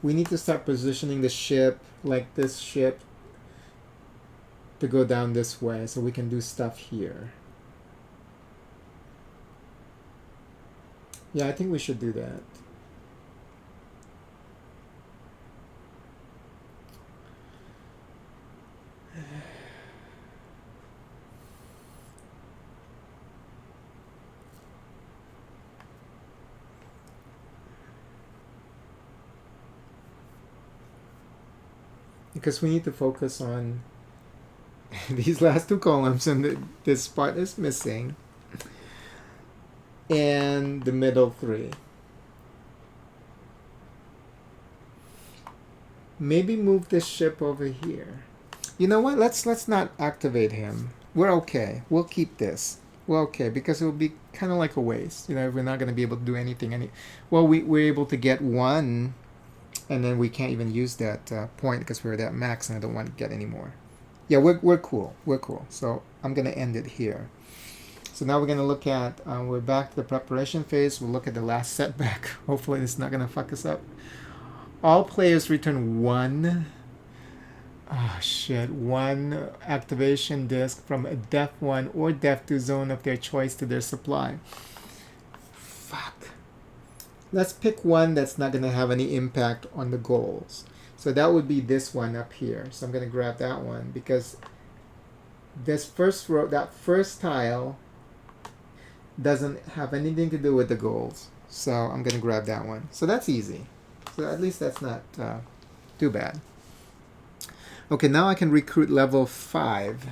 we need to start positioning the ship like this ship to go down this way so we can do stuff here. Yeah, I think we should do that. Because we need to focus on these last 2 columns, and this part is missing. And the middle 3. Maybe move this ship over here. You know what? Let's not activate him. We're okay. We'll keep this. We're okay because it will be kind of like a waste. You know, if we're not going to be able to do anything. Well, we're able to get 1. And then we can't even use that point because we're at max and I don't want to get any more. Yeah, we're cool. We're cool. So I'm going to end it here. So now we're going to look at, we're back to the preparation phase. We'll look at the last setback. Hopefully it's not going to fuck us up. All players return 1. Oh shit. 1 activation disc from a Def 1 or Def 2 zone of their choice to their supply. Fuck. Let's pick 1 that's not going to have any impact on the goals. So that would be this one up here. So I'm going to grab that one because this first row, that first tile doesn't have anything to do with the goals. So I'm going to grab that one. So that's easy. So at least that's not Too bad. Okay, now I can recruit level 5.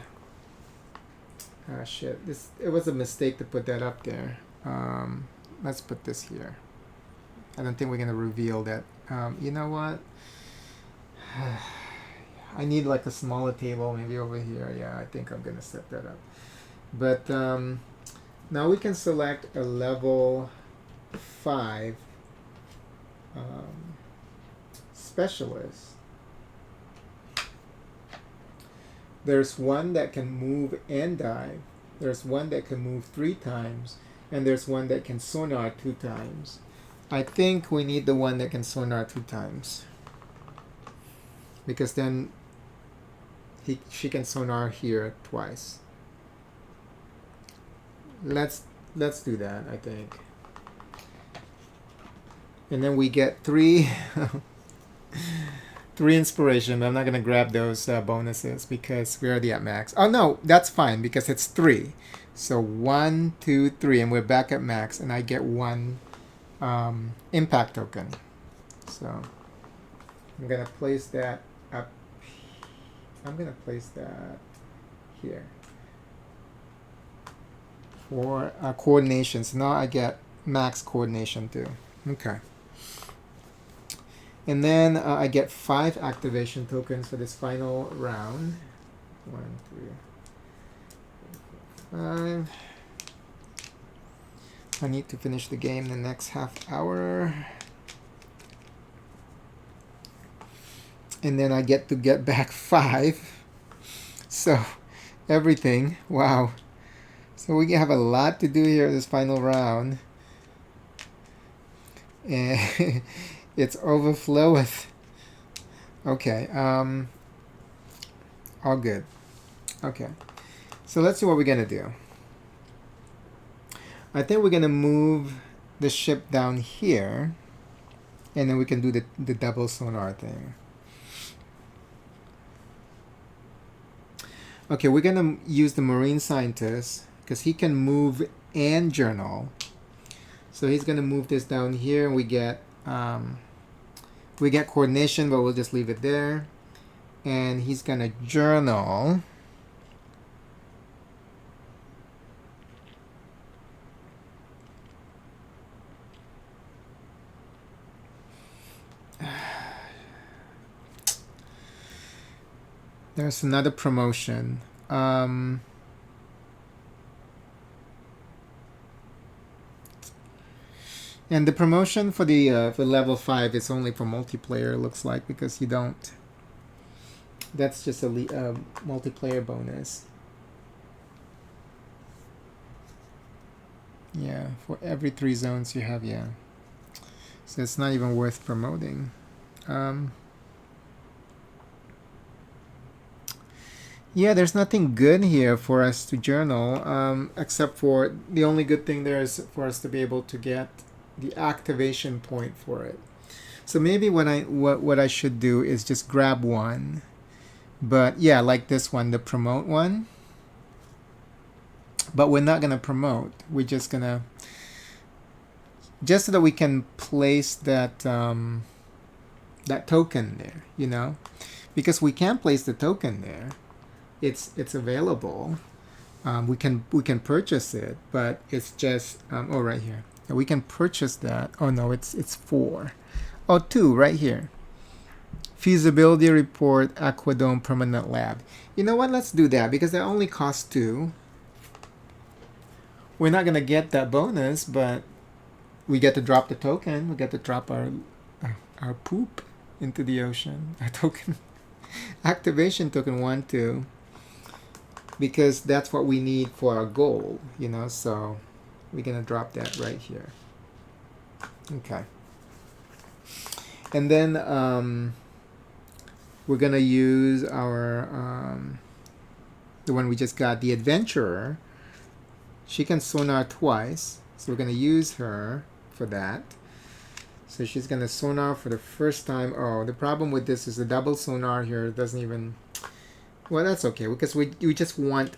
Ah, shit. It was a mistake to put that up there. Let's put this here. I don't think we're going to reveal that. You know what? I need like a smaller table, maybe over here. Yeah, I think I'm going to set that up. But now we can select a level 5 specialist. There's one that can move and dive. There's one that can move 3 times. And there's one that can sonar 2 times. I think we need the one that can sonar 2 times. Because then she can sonar here twice. Let's do that, I think. And then we get 3 3 inspiration, but I'm not going to grab those bonuses because we're already at max. Oh no, that's fine because it's 3. So 1, 2, 3, and we're back at max, and I get 1 impact token. So I'm going to place that up. I'm going to place that here for coordination. So now I get max coordination too. Okay. And then I get 5 activation tokens for this final round. 1, 3, 4, 5. I need to finish the game in the next half hour. And then I get to get back 5. So everything. Wow. So we have a lot to do here this final round. And it's overfloweth. Okay. All good. Okay. So let's see what we're going to do. I think we're going to move the ship down here. And then we can do the double sonar thing. Okay, we're going to use the marine scientist because he can move and journal. So he's going to move this down here, and we get coordination, but we'll just leave it there. And he's going to journal. There's another promotion. And the promotion for the for level 5 is only for multiplayer, it looks like, because you don't. That's just a multiplayer bonus. Yeah, for every 3 zones you have, yeah. So it's not even worth promoting. Yeah, there's nothing good here for us to journal, except for the only good thing there is for us to be able to get the activation point for it. So maybe what I should do is just grab one. But yeah, like this one, the promote one. But we're not going to promote. We're just going to, just so that we can place that that token there, you know? Because we can place the token there. It's available. We can purchase it, but it's just oh, right here. We can purchase that. Oh no, it's 4. Oh, 2 right here. Feasibility report, Aquadome permanent lab. You know what? Let's do that because that only costs 2. We're not gonna get that bonus, but we get to drop the token. We get to drop our poop into the ocean. Our token activation token 1, 2. Because that's what we need for our goal, you know, so we're going to drop that right here. Okay. And then we're going to use our, the one we just got, the adventurer. She can sonar twice, so we're going to use her for that. So she's going to sonar for the first time. Oh, the problem with this is the double sonar here doesn't even... Well, that's okay, because we just want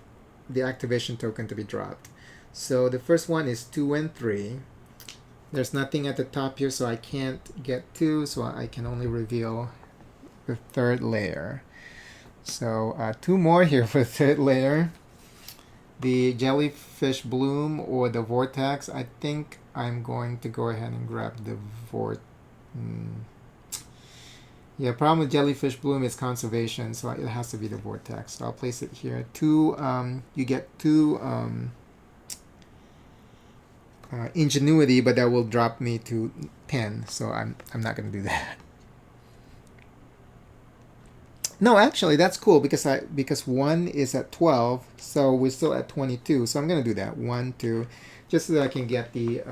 the activation token to be dropped. So the first one is 2 and 3. There's nothing at the top here, so I can't get 2, so I can only reveal the third layer. So 2 more here for the third layer. The jellyfish bloom or the vortex. I think I'm going to go ahead and grab the Yeah, problem with jellyfish bloom is conservation, so it has to be the vortex. So I'll place it here. You get 2 ingenuity, but that will drop me to 10. So I'm not going to do that. No, actually, that's cool because 1 is at 12, so we're still at 22. So I'm going to do that. 1, 2, just so that I can get the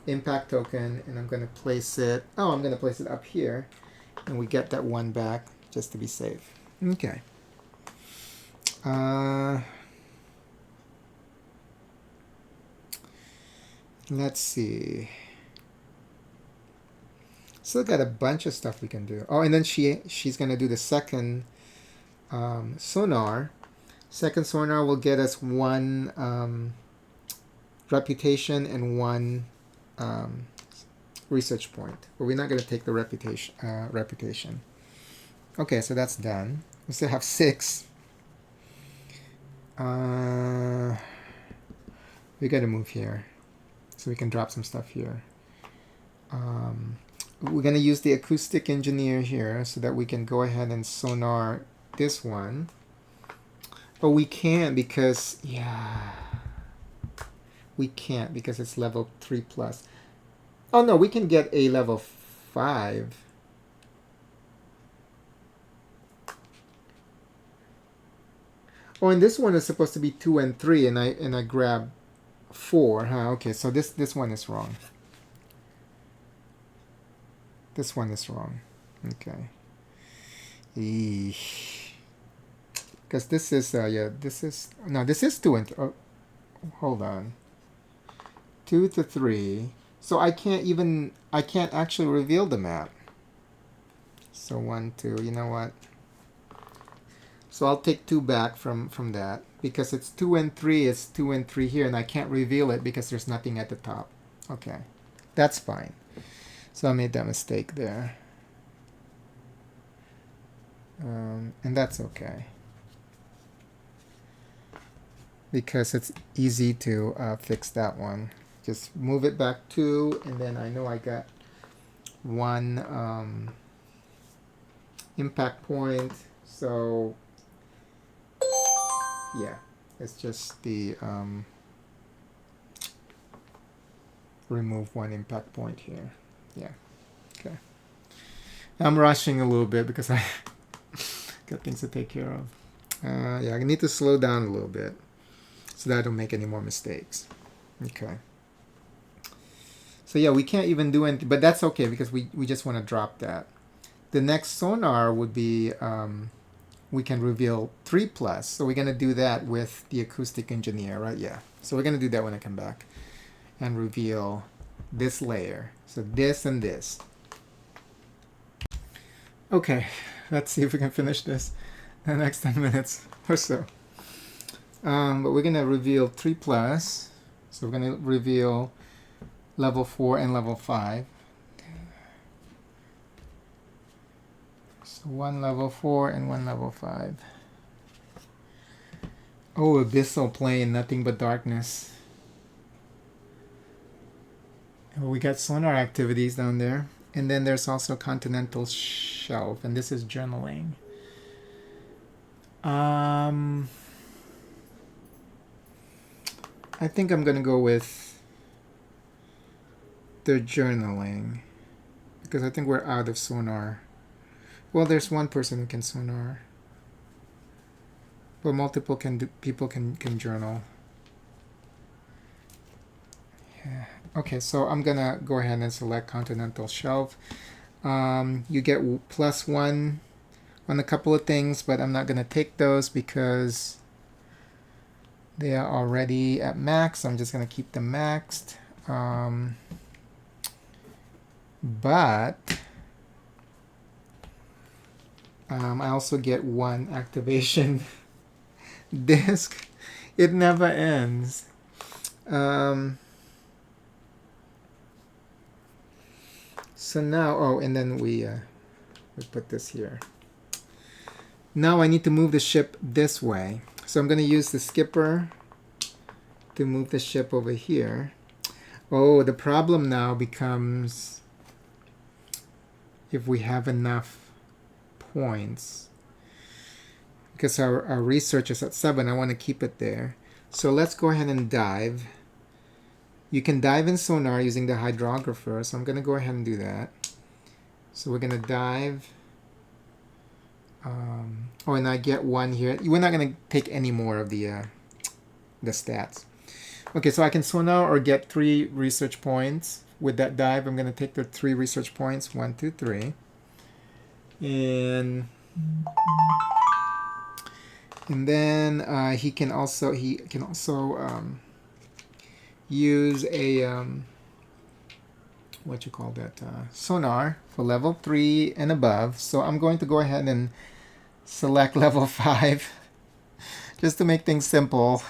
impact token, and I'm going to place it. Oh, I'm going to place it up here, and we get that 1 back just to be safe. Okay. Let's see. Still got a bunch of stuff we can do. Oh, and then she's going to do the second sonar. Second sonar will get us 1 reputation and 1 research point. But we're not going to take the reputation. Okay, so that's done. We still have 6. We got to move here so we can drop some stuff here. We're going to use the acoustic engineer here so that we can go ahead and sonar this one. But we can't because, we can't because it's level 3+. Oh no, we can get a level 5. Oh, and this one is supposed to be 2 and 3, and I grab 4, huh? Okay, so this one is wrong. This one is wrong. Okay. Because this is this is 2 and hold on. 2 to 3. So I can't actually reveal the map. So 1, 2, you know what? So I'll take 2 back from that because it's 2 and 3. It's 2 and 3 here, and I can't reveal it because there's nothing at the top. Okay, that's fine. So I made that mistake there, and that's okay because it's easy to fix that one. Just move it back 2, and then I know I got 1 impact point. So yeah, it's just the remove 1 impact point here. Yeah, okay. I'm rushing a little bit because I got things to take care of. Yeah, I need to slow down a little bit so that I don't make any more mistakes. Okay. So yeah, we can't even do anything, but that's okay because we just want to drop that. The next sonar would be we can reveal 3+. So we're going to do that with the acoustic engineer, right? Yeah. So we're going to do that when I come back and reveal this layer. So this and this. Okay, let's see if we can finish this in the next 10 minutes or so. But we're going to reveal 3+. So we're going to reveal level 4 and level 5. So 1 level 4 and 1 level 5. Oh, abyssal plane, nothing but darkness. We got sonar activities down there. And then there's also continental shelf. And this is journaling. I think I'm going to go with the journaling. Because I think we're out of sonar. Well, there's 1 person who can sonar. But multiple people can journal. Yeah. Okay, so I'm gonna go ahead and select continental shelf. You get +1 on a couple of things, but I'm not gonna take those because they are already at max. I'm just gonna keep them maxed. But I also get 1 activation disk. It never ends. So now, oh, and then we We put this here. Now I need to move the ship this way. So I'm going to use the skipper to move the ship over here. Oh, the problem now becomes if we have enough points. Because our research is at 7, I want to keep it there. So let's go ahead and dive. You can dive in sonar using the hydrographer, so I'm going to go ahead and do that. So we're going to dive. Oh, and I get 1 here. We're not going to take any more of the stats. Okay, so I can sonar or get 3 research points. With that dive, I'm going to take the 3 research points. 1, 2, 3. And then he can also use a what you call that sonar for level 3 and above. So I'm going to go ahead and select level 5 just to make things simple.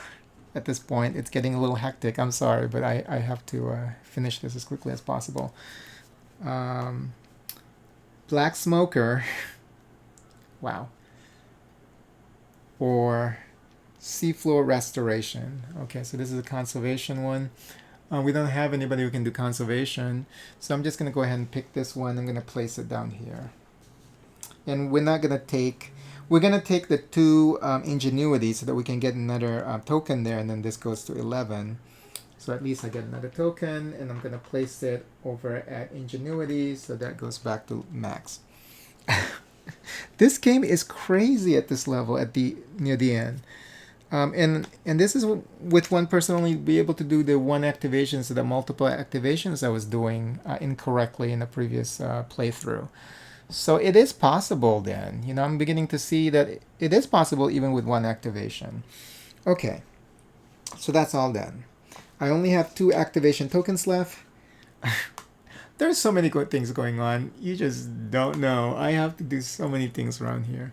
At this point, it's getting a little hectic. I'm sorry, but I have to finish this as quickly as possible. Black smoker. Wow. For seafloor restoration. Okay, so this is a conservation one. We don't have anybody who can do conservation, so I'm just going to go ahead and pick this one. I'm going to place it down here. And we're not going to take... We're going to take the 2 ingenuity so that we can get another token there, and then this goes to 11. So at least I get another token, and I'm going to place it over at ingenuity, so that goes back to max. This game is crazy at this level near the end. And this is with one person only be able to do the 1 activation, so the multiple activations I was doing incorrectly in the previous playthrough. So it is possible then. You know, I'm beginning to see that it is possible even with 1 activation. Okay, so that's all done. I only have 2 activation tokens left. There's so many good things going on. You just don't know. I have to do so many things around here.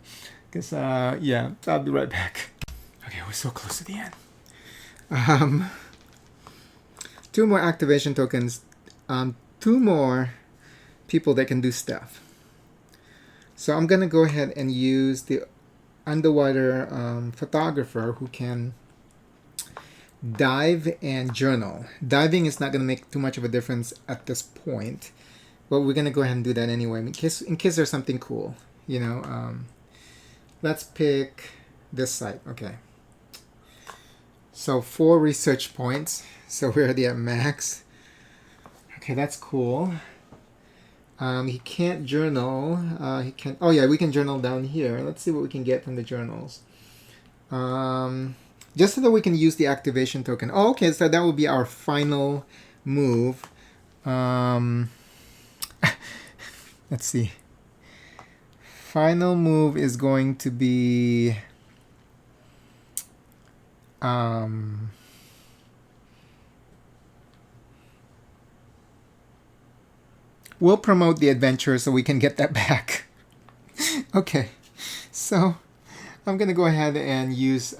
Because, yeah, I'll be right back. Okay, we're so close to the end. 2 more activation tokens. 2 more people that can do stuff. So I'm going to go ahead and use the underwater photographer who can dive and journal. Diving is not going to make too much of a difference at this point, but we're going to go ahead and do that anyway in case there's something cool. You know, let's pick this site. Okay. So 4 research points. So we're already at max. Okay, that's cool. He can't journal. He can. Oh yeah, we can journal down here. Let's see what we can get from the journals. Just so that we can use the activation token. Oh, okay, so that will be our final move. Let's see. Final move is going to be... we'll promote the adventure so we can get that back. Okay, so I'm going to go ahead and use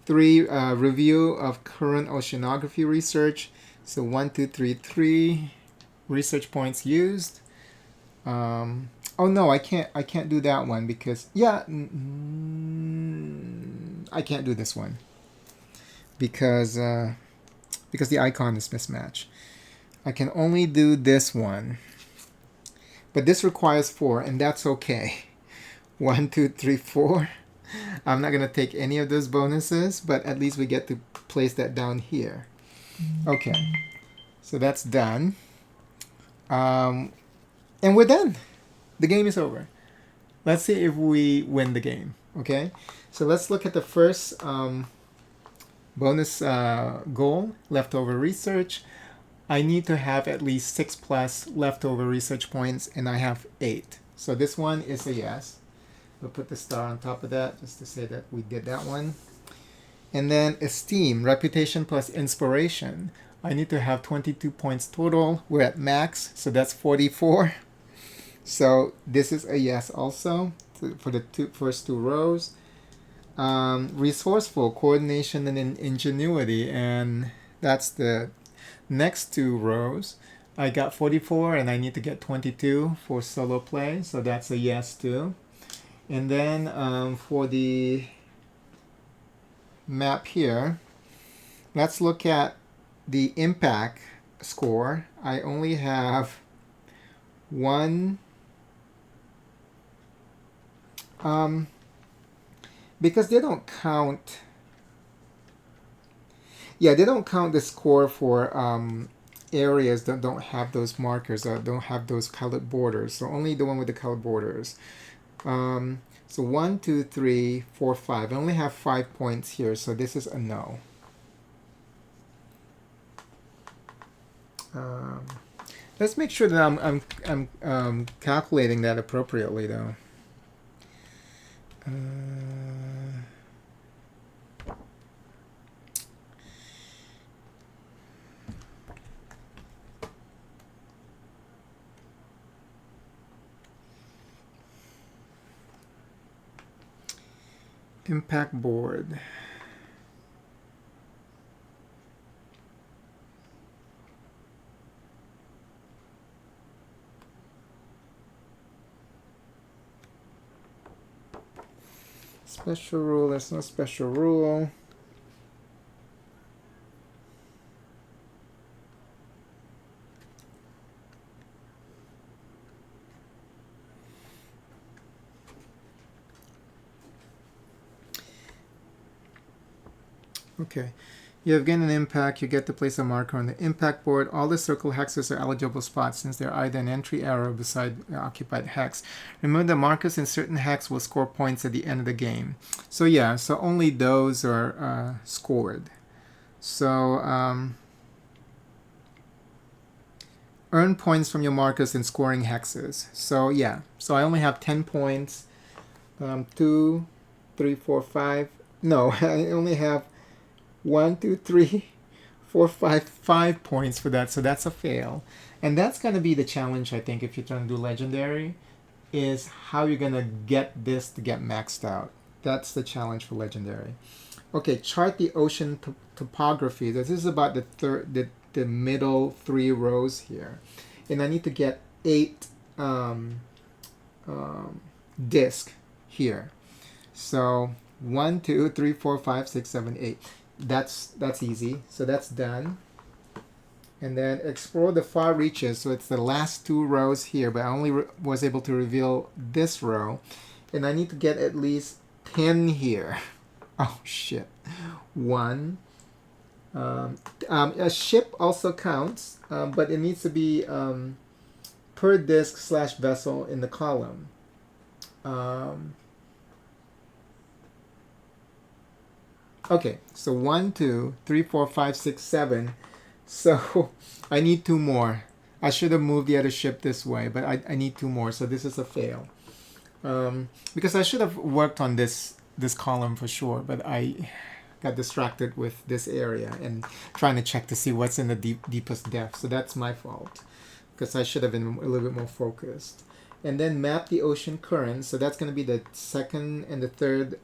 3 review of current oceanography research. So 1, 2, 3, 3 research points used. Oh no, I can't do that one because I can't do this one because the icon is mismatched. I can only do this one, but this requires 4, and that's okay. 1, 2, 3, 4. I'm not gonna take any of those bonuses, but at least we get to place that down here. Okay, so that's done. And we're done. The game is over. Let's see if we win the game. Okay, so let's look at the first bonus goal, leftover research. I need to have at least 6 plus leftover research points, and I have 8. So this one is a yes. We'll put the star on top of that just to say that we did that one. And then esteem, reputation plus inspiration. I need to have 22 points total. We're at max, so that's 44. So this is a yes also for the first 2 rows. Resourceful, coordination, and ingenuity, and that's the next 2 rows. I got 44 and I need to get 22 for solo play, so that's a yes too. And then for the map here, let's look at the impact score. I only have one, because they don't count. Yeah, they don't count the score for areas that don't have those markers, or don't have those colored borders. So only the one with the colored borders. So 1, 2, 3, 4, 5. I only have 5 points here, so this is a no. Let's make sure that I'm calculating that appropriately, though. Impact board. Special rule, there's no special rule. Okay. You have gained an impact. You get to place a marker on the impact board. All the circle hexes are eligible spots since they're either an entry arrow beside the occupied hex. Remember that markers in certain hex will score points at the end of the game. So yeah, so only those are scored. So earn points from your markers in scoring hexes. So yeah, so I only have 10 points. 2, 3, 4, 5. No, I only have 1, 2, 3, 4, 5 points for that, so that's a fail. And that's going to be the challenge, I think, if you're trying to do legendary, is how you're going to get this to get maxed out. That's the challenge for legendary. Okay, chart the ocean topography. This is about the middle 3 rows here, and I need to get 8 disc here. So 1, 2, 3, 4, 5, 6, 7, 8. That's easy. So that's done. And then explore the far reaches. So it's the last 2 rows here, but I only was able to reveal this row, and I need to get at least 10 here. Oh shit. 1. A ship also counts, but it needs to be per disc / vessel in the column. Okay, so 1, 2, 3, 4, 5, 6, 7. So I need 2 more. I should have moved the other ship this way, but I need 2 more, so this is a fail. Because I should have worked on this column for sure, but I got distracted with this area and trying to check to see what's in the deepest depth. So that's my fault, because I should have been a little bit more focused. And then map the ocean current. So that's going to be the second and the third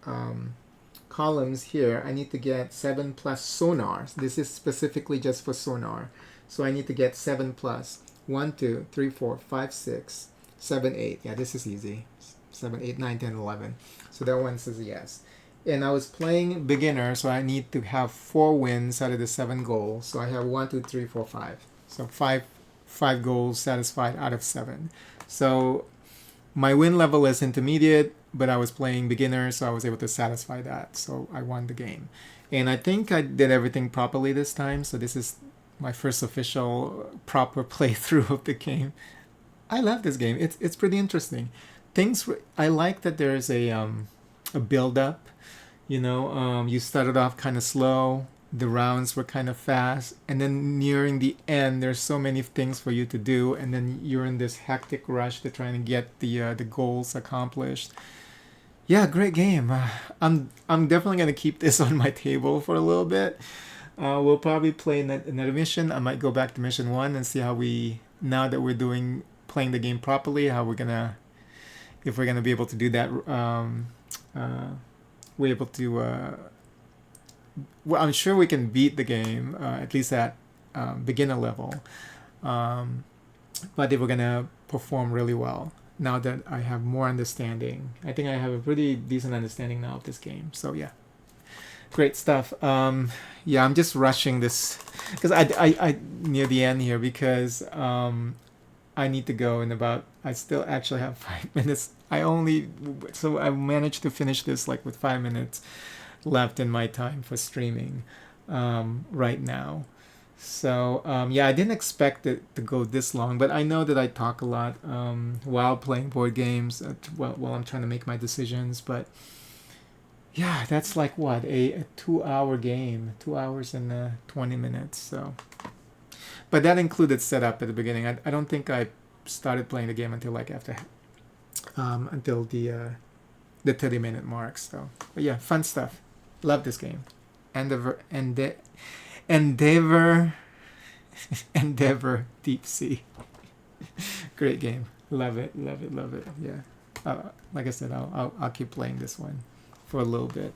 columns here. I need to get 7 plus sonar. This is specifically just for sonar. So I need to get 7 plus. 1, 2, 3, 4, 5, 6, 7, 8. Yeah, this is easy. 7, 8, 9, 10, 11. So that one says yes. And I was playing beginner, so I need to have 4 wins out of the 7 goals. So I have 1, 2, 3, 4, 5. So 5 goals satisfied out of 7. So my win level is intermediate, but I was playing beginner, so I was able to satisfy that. So I won the game. And I think I did everything properly this time. So this is my first official proper playthrough of the game. I love this game. It's pretty interesting. I like that there's a build up. You started off kind of slow. The rounds were kind of fast, and then nearing the end, there's so many things for you to do, and then you're in this hectic rush to try and get the goals accomplished. Yeah, great game. I'm definitely gonna keep this on my table for a little bit. We'll probably play another mission. I might go back to mission 1 and see how now that we're playing the game properly, if we're gonna be able to do that. We're able to. Well, I'm sure we can beat the game, at least at beginner level. but they were gonna perform really well now that I have more understanding. I think I have a pretty decent understanding now of this game. So yeah, great stuff. Yeah, I'm just rushing this because I near the end here because I need to go in about. I still actually have 5 minutes. So I managed to finish this like with 5 minutes left in my time for streaming right now. So yeah, I didn't expect it to go this long, but I know that I talk a lot while playing board games while I'm trying to make my decisions. But yeah, that's like what a 2 hour game, 2 hours and 20 minutes. So, but that included setup at the beginning. I don't think I started playing the game until like after until the 30-minute mark. So, but yeah, fun stuff. Love this game. Endeavor Endeavor Deep Sea. Great game. Love it. Yeah. Like I said, I'll keep playing this one for a little bit.